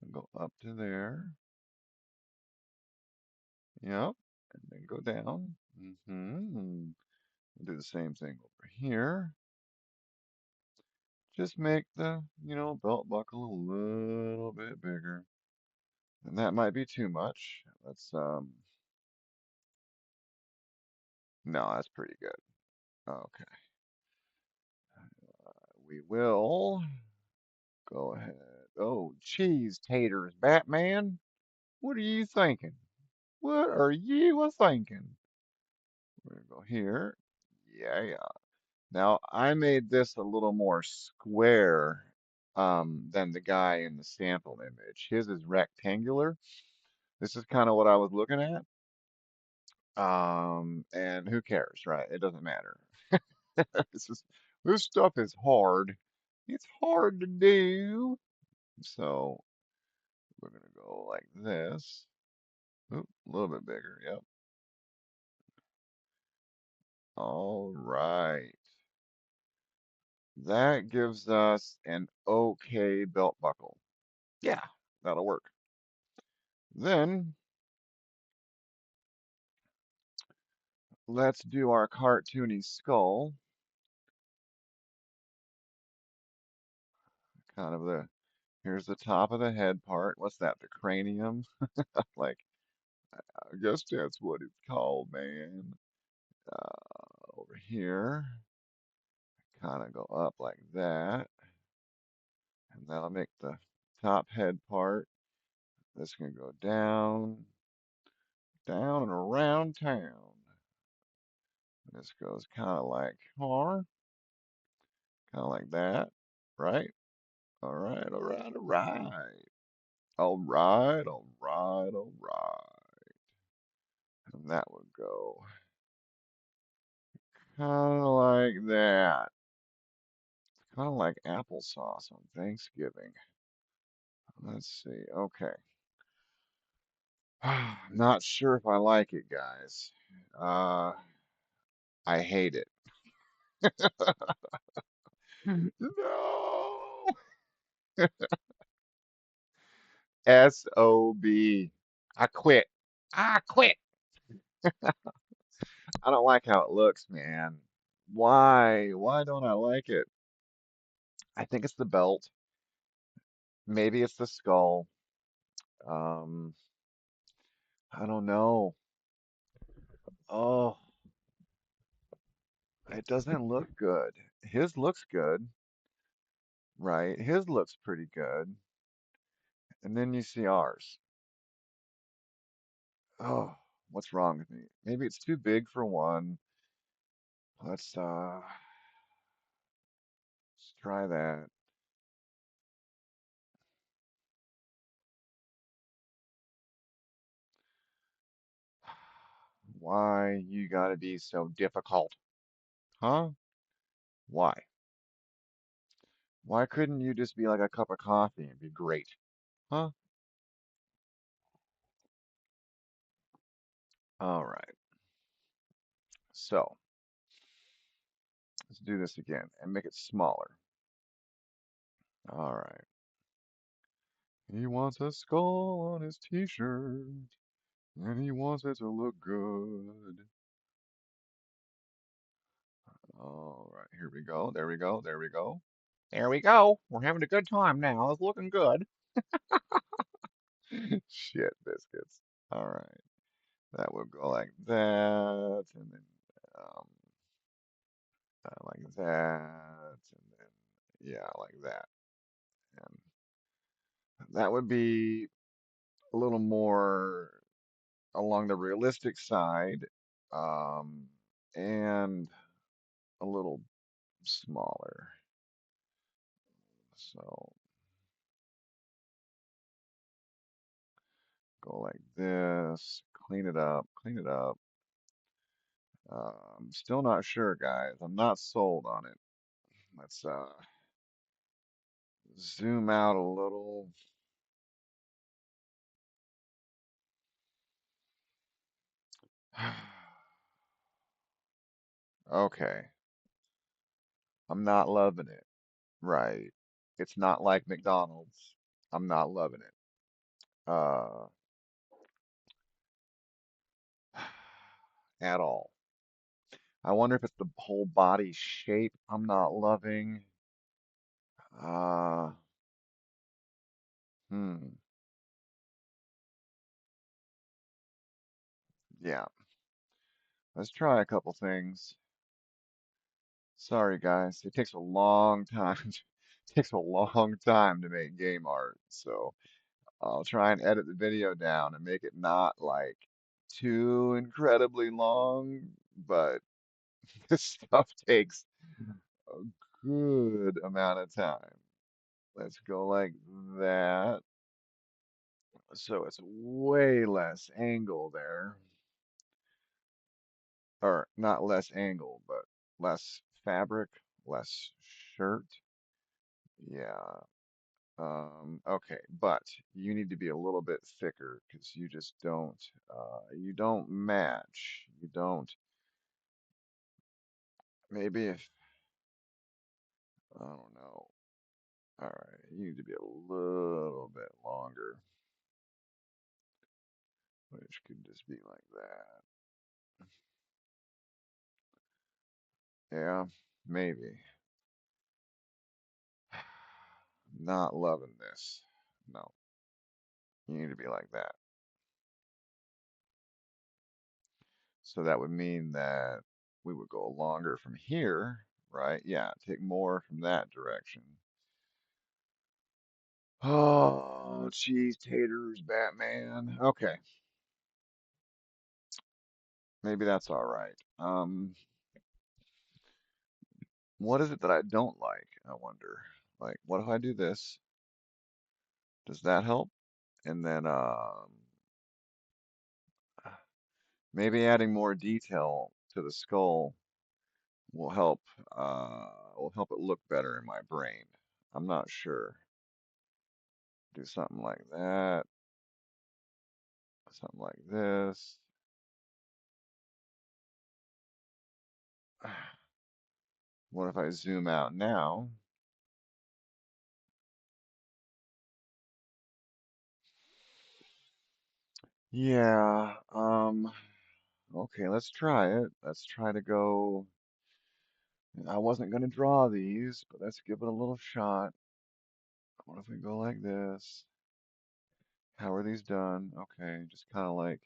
and go up to there. Yep. And then go down. Mm-hmm. Do the same thing over here. Just make the, belt buckle a little bit bigger. And that might be too much. No, that's pretty good. Okay. We will go ahead. Oh, cheese taters, Batman. What are you thinking? What are you a thinking? We're gonna go here. Yeah, yeah. Now I made this a little more square than the guy in the sample image. His is rectangular. This is kind of what I was looking at. And who cares, right? It doesn't matter. This stuff is hard. It's hard to do. So we're gonna go like this. Oop, a little bit bigger. Yep. All right. That gives us an okay belt buckle. Yeah, that'll work. Then let's do our cartoony skull. Kind of here's the top of the head part. What's that? The cranium? Like, I guess that's what it's called, man. Over here, kind of go up like that. And that'll make the top head part. This can go down, down and around town. This goes kind of like that, right? All right, all right, all right. All right, all right, all right. And that would go kind of like that. Kind of like applesauce on Thanksgiving. Let's see. Okay. Not sure if I like it, guys. Uh, I hate it. No! SOB. I quit. I quit. I don't like how it looks, man. Why? Why don't I like it? I think it's the belt. Maybe it's the skull. Um, I don't know. Oh, it doesn't look good. His looks good, right? His looks pretty good. And then you see ours. Oh, What's wrong with me? Maybe it's too big for one. Let's try that. Why you gotta be so difficult? Huh? Why? Why couldn't you just be like a cup of coffee and be great? Huh? All right. So let's do this again and make it smaller. All right. He wants a skull on his t-shirt, and he wants it to look good. All right, here we go. There we go. There we go. There we go. We're having a good time now. It's looking good. Shit biscuits. All right. That would go like that, and then um, like that, and then yeah, like that. And that would be a little more along the realistic side, um, and a little smaller. So go like this, clean it up, clean it up. Still not sure, guys. I'm not sold on it. Let's zoom out a little. Okay, I'm not loving it. Right. It's not like McDonald's. I'm not loving it. Uh, at all. I wonder if it's the whole body shape I'm not loving. Uh, hmm. Yeah. Let's try a couple things. Sorry, guys. It takes a long time. It takes a long time to make game art. So I'll try and edit the video down and make it not like too incredibly long, but this stuff takes a good amount of time. Let's go like that. So it's way less angle there. Or not less angle, but less fabric, less shirt. Yeah. Okay, but you need to be a little bit thicker because you don't match. You don't, maybe if, I don't know. All right, you need to be a little bit longer, which could just be like that. Yeah, maybe. Not loving this. No, you need to be like that. So that would mean that we would go longer from here, right? Yeah, take more from that direction. Oh, cheese taters, Batman. Okay, maybe that's all right. What is it that I don't like? I wonder. Like, what if I do this? Does that help? And then maybe adding more detail to the skull will help uh will help it look better in my brain. I'm not sure. Do something like that, something like this. What if I zoom out now? Yeah, okay, let's try it. Let's try to go. I wasn't going to draw these, but let's give it a little shot. What if we go like this? How are these done? Okay, just kind of like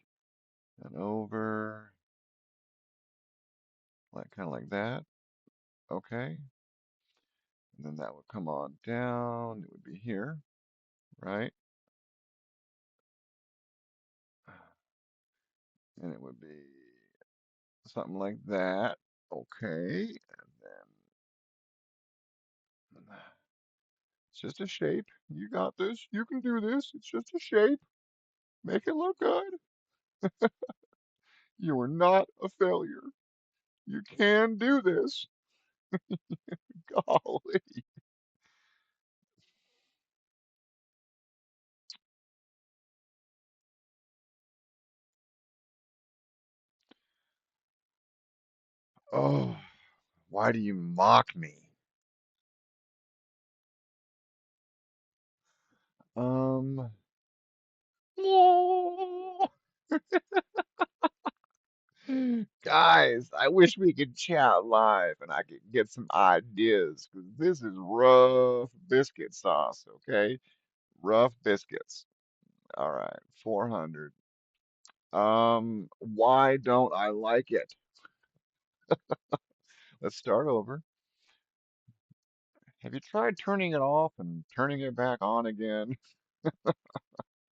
and over, like kind of like that. Okay, and then that would come on down. It would be here, right? And it would be something like that. Okay. And then it's just a shape. You got this. You can do this. It's just a shape. Make it look good. You are not a failure. You can do this. Golly. Oh, why do you mock me? Um, guys, I wish we could chat live and I could get some ideas because this is rough biscuit sauce, okay? Rough biscuits. All right, 400. Why don't I like it? Let's start over. Have you tried turning it off and turning it back on again?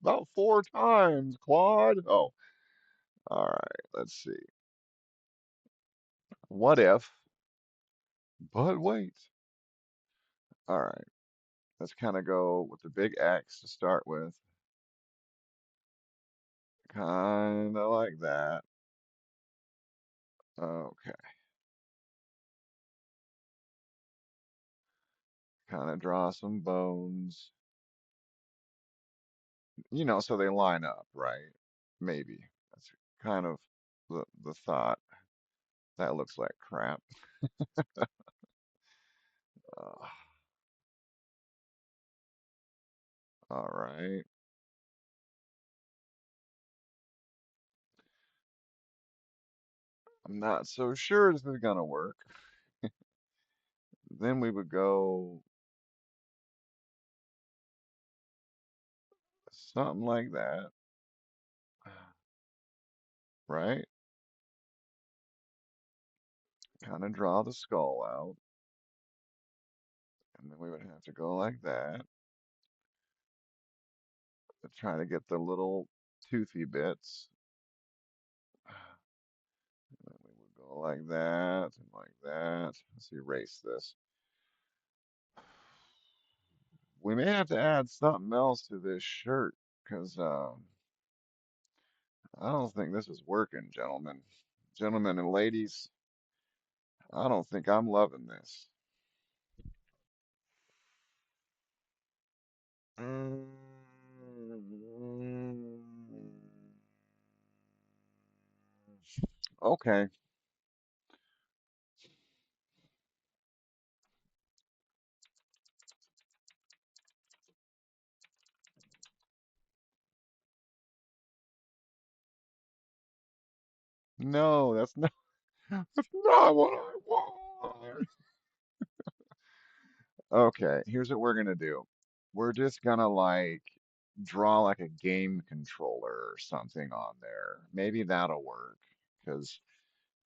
About four times, Claude. Oh, all right, let's see. What if, but wait. All right, let's kind of go with the big X to start with. Kind of like that. Okay, kind of draw some bones, so they line up, right? Maybe. That's kind of the thought. That looks like crap. Uh, all right. I'm not so sure this is gonna work. Then we would go something like that, right? Kind of draw the skull out, and then we would have to go like that to try to get the little toothy bits. And then we would go like that and like that. Let's erase this. We may have to add something else to this shirt because I don't think this is working, gentlemen. Gentlemen and ladies, I don't think I'm loving this. Mm, okay. No, that's not what I want. Okay, here's what we're gonna do. We're just gonna like draw like a game controller or something on there. Maybe that'll work. Because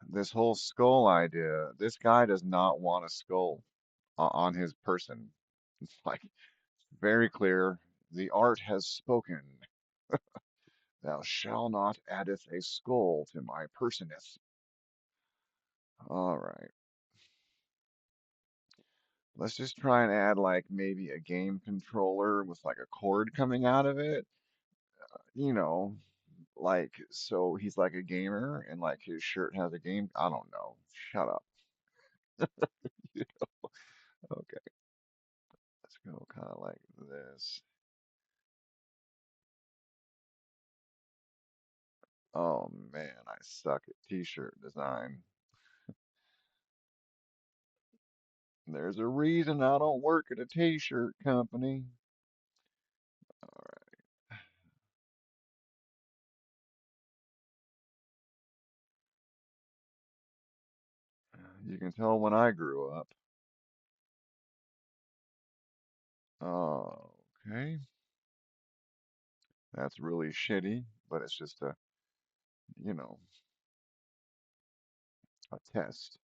this whole skull idea, this guy does not want a skull on his person. It's like very clear. The art has spoken. Thou shalt not addeth a skull to my personeth. All right. Let's just try and add like maybe a game controller with like a cord coming out of it. You know, like so he's like a gamer and like his shirt has a game. I don't know. Shut up. Okay, let's go kind of like this. Oh man, I suck at t-shirt design. There's a reason I don't work at a t-shirt company. All right, you can tell when I grew up. Okay, that's really shitty, but it's just you know, a test.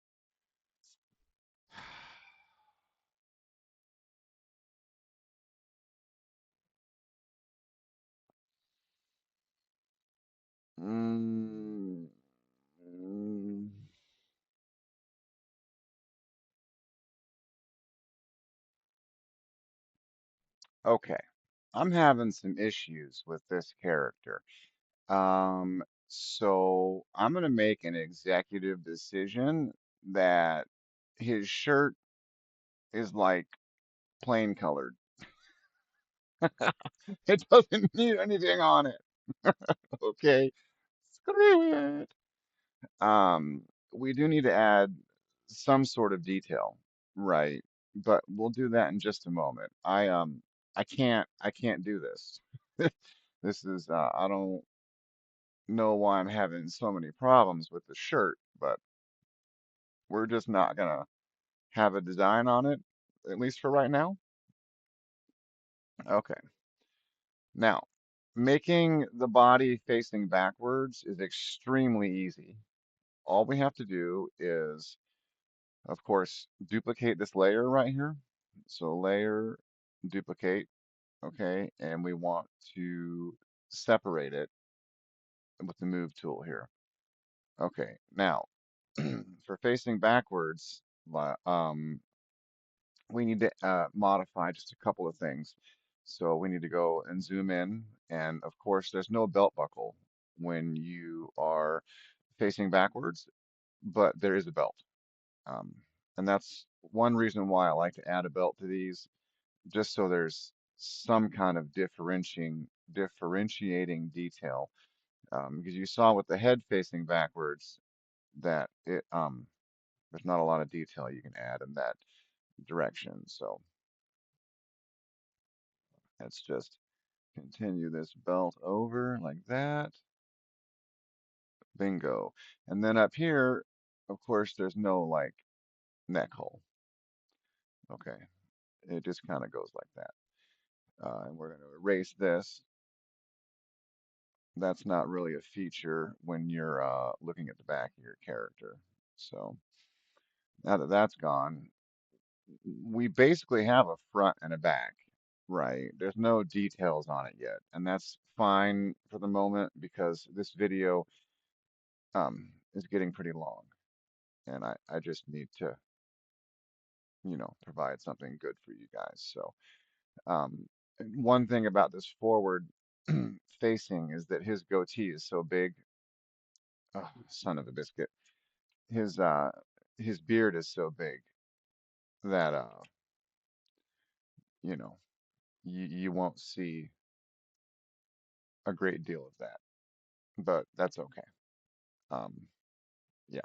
Okay, I'm having some issues with this character. So I'm gonna make an executive decision that his shirt is like plain colored. It doesn't need anything on it. Okay, screw it. We do need to add some sort of detail, right? But we'll do that in just a moment. I can't do this. This is I don't know why I'm having so many problems with the shirt, but we're just not gonna have a design on it, at least for right now. Okay. Now, making the body facing backwards is extremely easy. All we have to do is, of course, duplicate this layer right here. So layer, duplicate, okay, and we want to separate it with the move tool here. Okay, now for facing backwards, we need to modify just a couple of things. So we need to go and zoom in, and of course, there's no belt buckle when you are facing backwards, but there is a belt. Um, and that's one reason why I like to add a belt to these, just so there's some kind of differentiating detail. Because you saw with the head facing backwards that there's not a lot of detail you can add in that direction. So let's just continue this belt over like that. Bingo. And then up here, of course, there's no like neck hole. Okay. It just kind of goes like that. And we're going to erase this. That's not really a feature when you're looking at the back of your character. So now that that's gone, we basically have a front and a back, right? There's no details on it yet, and that's fine for the moment because this video is getting pretty long, and I just need to, provide something good for you guys. So and one thing about this forward facing is that his goatee is so big. Oh, son of a biscuit. His uh his beard is so big that you know, you won't see a great deal of that. But that's okay. Um yeah.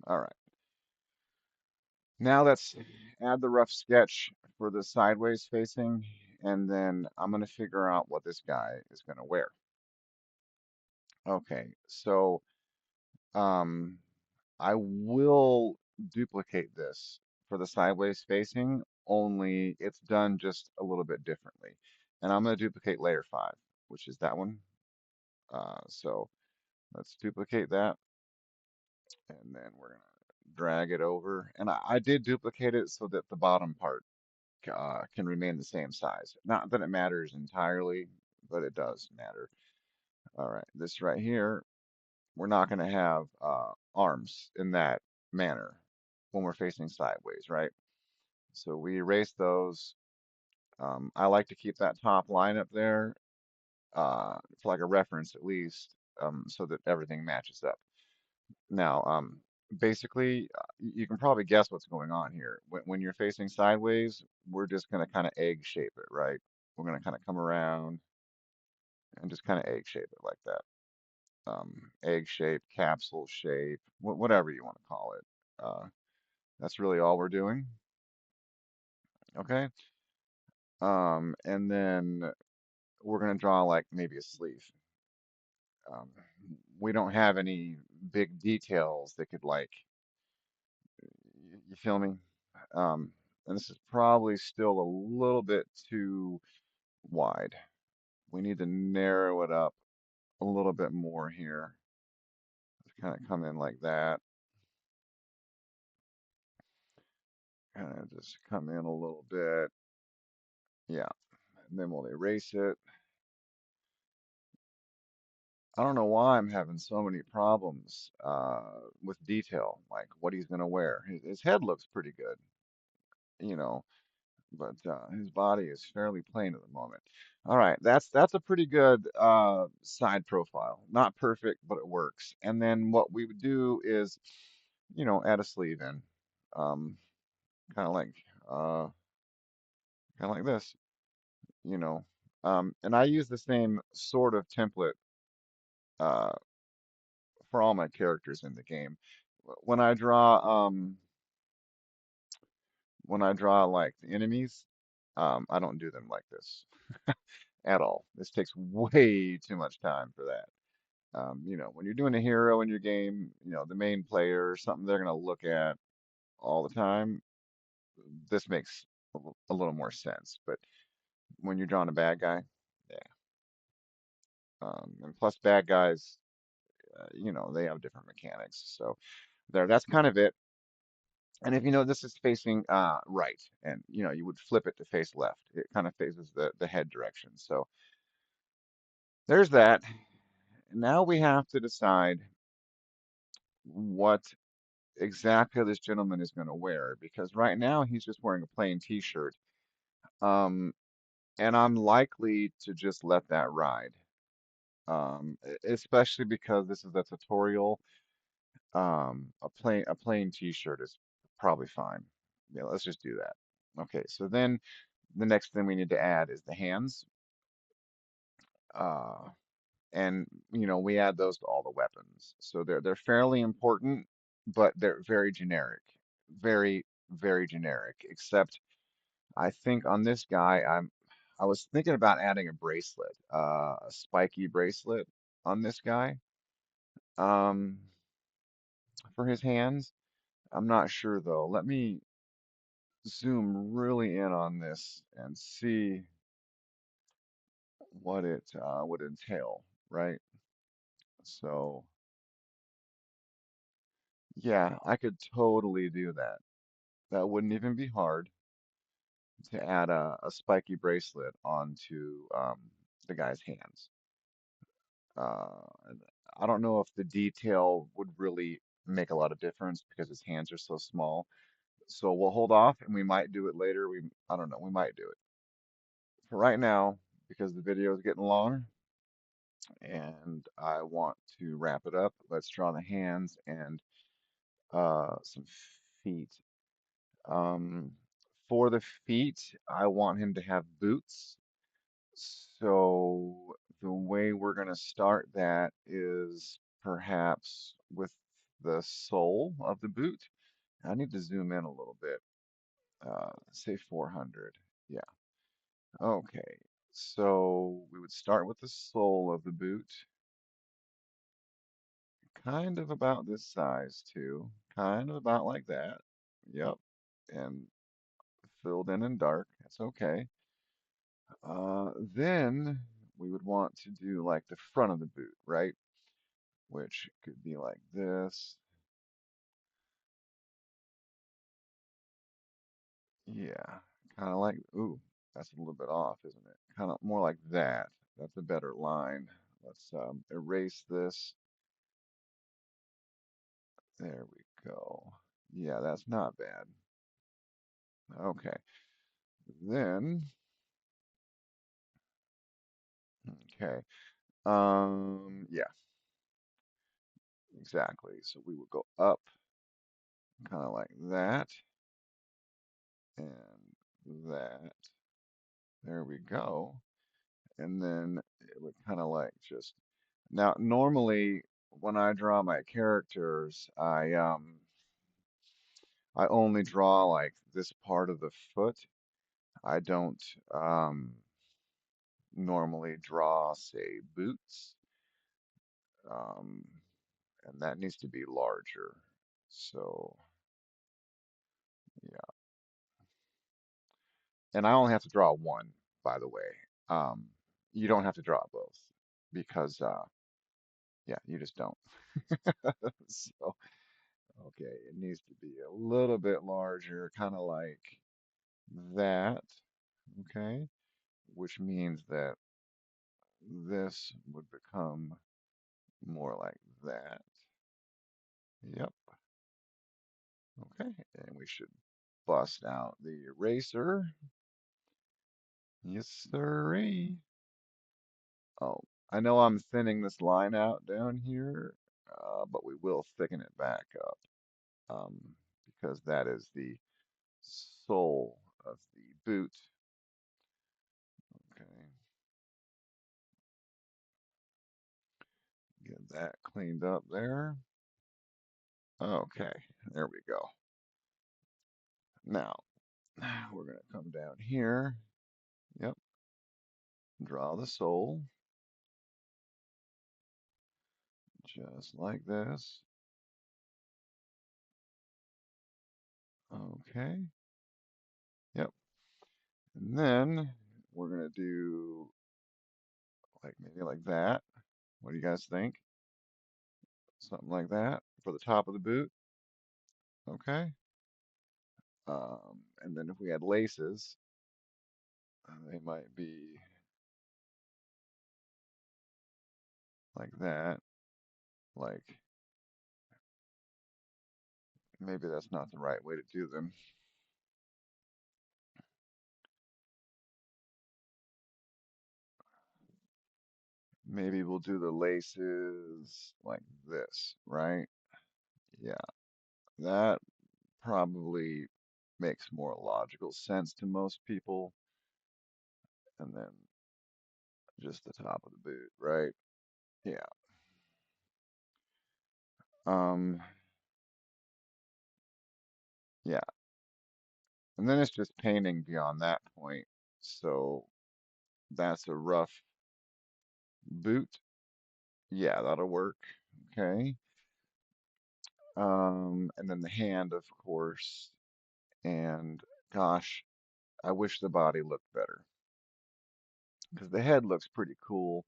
All right. Now let's add the rough sketch for the sideways facing, and then I'm gonna figure out what this guy is gonna wear. Okay, so um I will duplicate this for the sideways facing, only it's done just a little bit differently. And I'm going to duplicate layer 5, which is that one. So let's duplicate that, and then we're going to drag it over. And I did duplicate it so that the bottom part can remain the same size. Not that it matters entirely, but it does matter. All right, this right here, we're not going to have arms in that manner when we're facing sideways, right? So we erase those. I like to keep that top line up there for like a reference at least, so that everything matches up. Now, basically, you can probably guess what's going on here. When you're facing sideways, we're just going to kind of egg shape it, right? We're going to kind of come around and just kind of egg shape it like that. Egg shape, capsule shape, whatever you want to call it. That's really all we're doing. Okay. And then we're going to draw like maybe a sleeve. Um, we don't have any big details that could like, you feel me? And this is probably still a little bit too wide. We need to narrow it up a little bit more here. Kind of come in like that. Kind of just come in a little bit. Yeah. And then we'll erase it. I don't know why I'm having so many problems with detail, like what he's going to wear. His head looks pretty good. you know, but his body is fairly plain at the moment. All right, that's a pretty good side profile. Not perfect, but it works. And then what we would do is, add a sleeve in, um, kind of like uh, kind of like this, you know. And I use the same sort of template uh, for all my characters in the game. When I draw, when I draw like the enemies, I don't do them like this at all. This takes way too much time for that. When you're doing a hero in your game, the main player, something they're going to look at all the time, this makes a little more sense. But when you're drawing a bad guy, yeah. And plus, bad guys, they have different mechanics. So that's kind of it. And if this is facing right, and you would flip it to face left, it kind of faces the head direction. So there's that. Now we have to decide what exactly this gentleman is going to wear because right now he's just wearing a plain t-shirt. Um, and I'm likely to just let that ride. Especially because this is a tutorial. A plain t-shirt is probably fine. Yeah, let's just do that. Okay, so then the next thing we need to add is the hands. Uh, and we add those to all the weapons. So they're fairly important, but they're very generic. Very, very generic. Except I think on this guy, I was thinking about adding a bracelet, a spiky bracelet on this guy, um, for his hands. I'm not sure though. Let me zoom really in on this and see what it would entail, right? So, yeah, I could totally do that. That wouldn't even be hard to add a spiky bracelet onto the guy's hands. And I don't know if the detail would really make a lot of difference because his hands are so small. So we'll hold off and we might do it later. I don't know, we might do it. For right now, because the video is getting long and I want to wrap it up, let's draw the hands and some feet. Um, for the feet, I want him to have boots. So the way we're going to start that is perhaps with the sole of the boot. I need to zoom in a little bit. Say 400. Yeah. Okay. So we would start with the sole of the boot, kind of about this size too, kind of about like that. Yep. And filled in and dark. That's okay. Then we would want to do like the front of the boot, right? Which could be like this. Yeah, kind of like, ooh, that's a little bit off, isn't it? Kind of more like that. That's a better line. Let's erase this. There we go. Yeah, that's not bad. Okay, then, okay. Yeah, exactly. So we would go up kind of like that and that. There we go. And then it would kind of like just now normally when I draw my characters, I only draw like this part of the foot. I don't normally draw, say, boots. Um, and that needs to be larger. So, yeah. And I only have to draw one, by the way. Um, you don't have to draw both because yeah, you just don't. So, okay, it needs to be a little bit larger, kind of like that, okay? Which means that this would become more like that. Yep, okay. And we should bust out the eraser. Yes, sirree. Oh, I know I'm thinning this line out down here, but we will thicken it back up um, because that is the soul of the boot. Okay, get that cleaned up there. Okay, there we go. Now, we're going to come down here. Yep, draw the sole just like this. Okay, yep. And then we're going to do like maybe like that. What do you guys think? Something like that for the top of the boot. Okay. And then if we had laces, they might be like that. Like maybe that's not the right way to do them. Maybe we'll do the laces like this, right? Yeah, that probably makes more logical sense to most people. And then just the top of the boot, right? Yeah. Um, yeah. And then it's just painting beyond that point. So that's a rough boot. Yeah, that'll work. Okay. And then the hand, of course. And gosh, I wish the body looked better because the head looks pretty cool.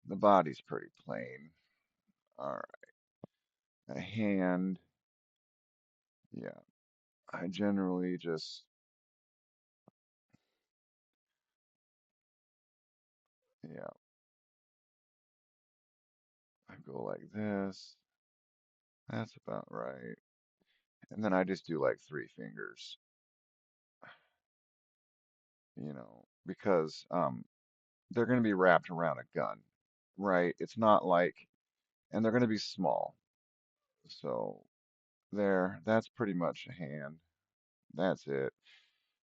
The body's pretty plain. All right. A hand. Yeah. I generally just, yeah, I go like this. That's about right. And then I just do like three fingers, because they're going to be wrapped around a gun, right? It's not like, and they're going to be small. So there, that's pretty much a hand. That's it.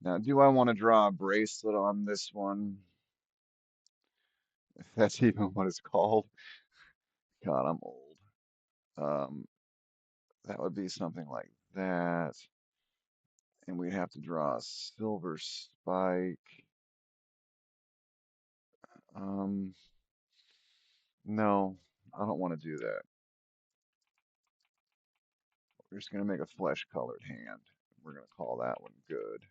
Now, do I want to draw a bracelet on this one? If that's even what it's called. God, I'm old. Um, that would be something like that. And we'd have to draw a silver spike. Um, no, I don't want to do that. We're just going to make a flesh colored hand. We're going to call that one good.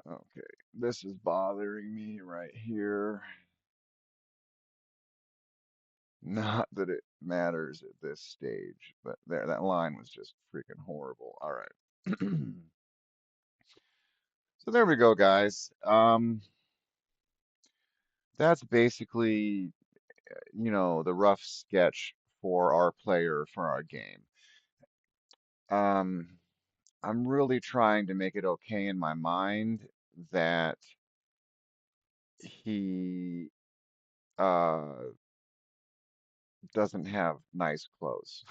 Okay, this is bothering me right here. Not that it matters at this stage, but there, that line was just freaking horrible. All right. So there we go, guys. That's basically, the rough sketch for our player for our game. Um, I'm really trying to make it okay in my mind that he uh doesn't have nice clothes.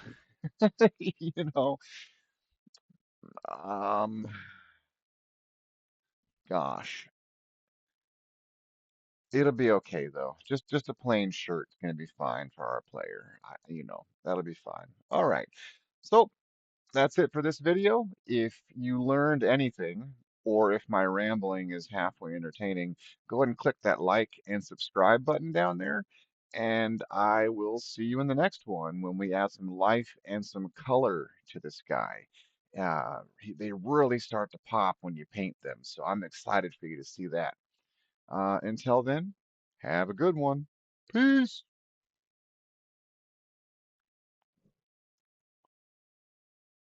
You know, um, gosh, it'll be okay though. Just a plain shirt's gonna be fine for our player. That'll be fine. All right. So that's it for this video. If you learned anything, or if my rambling is halfway entertaining, go ahead and click that like and subscribe button down there. And I will see you in the next one when we add some life and some color to this guy. They really start to pop when you paint them, so I'm excited for you to see that. Until then, have a good one. Peace.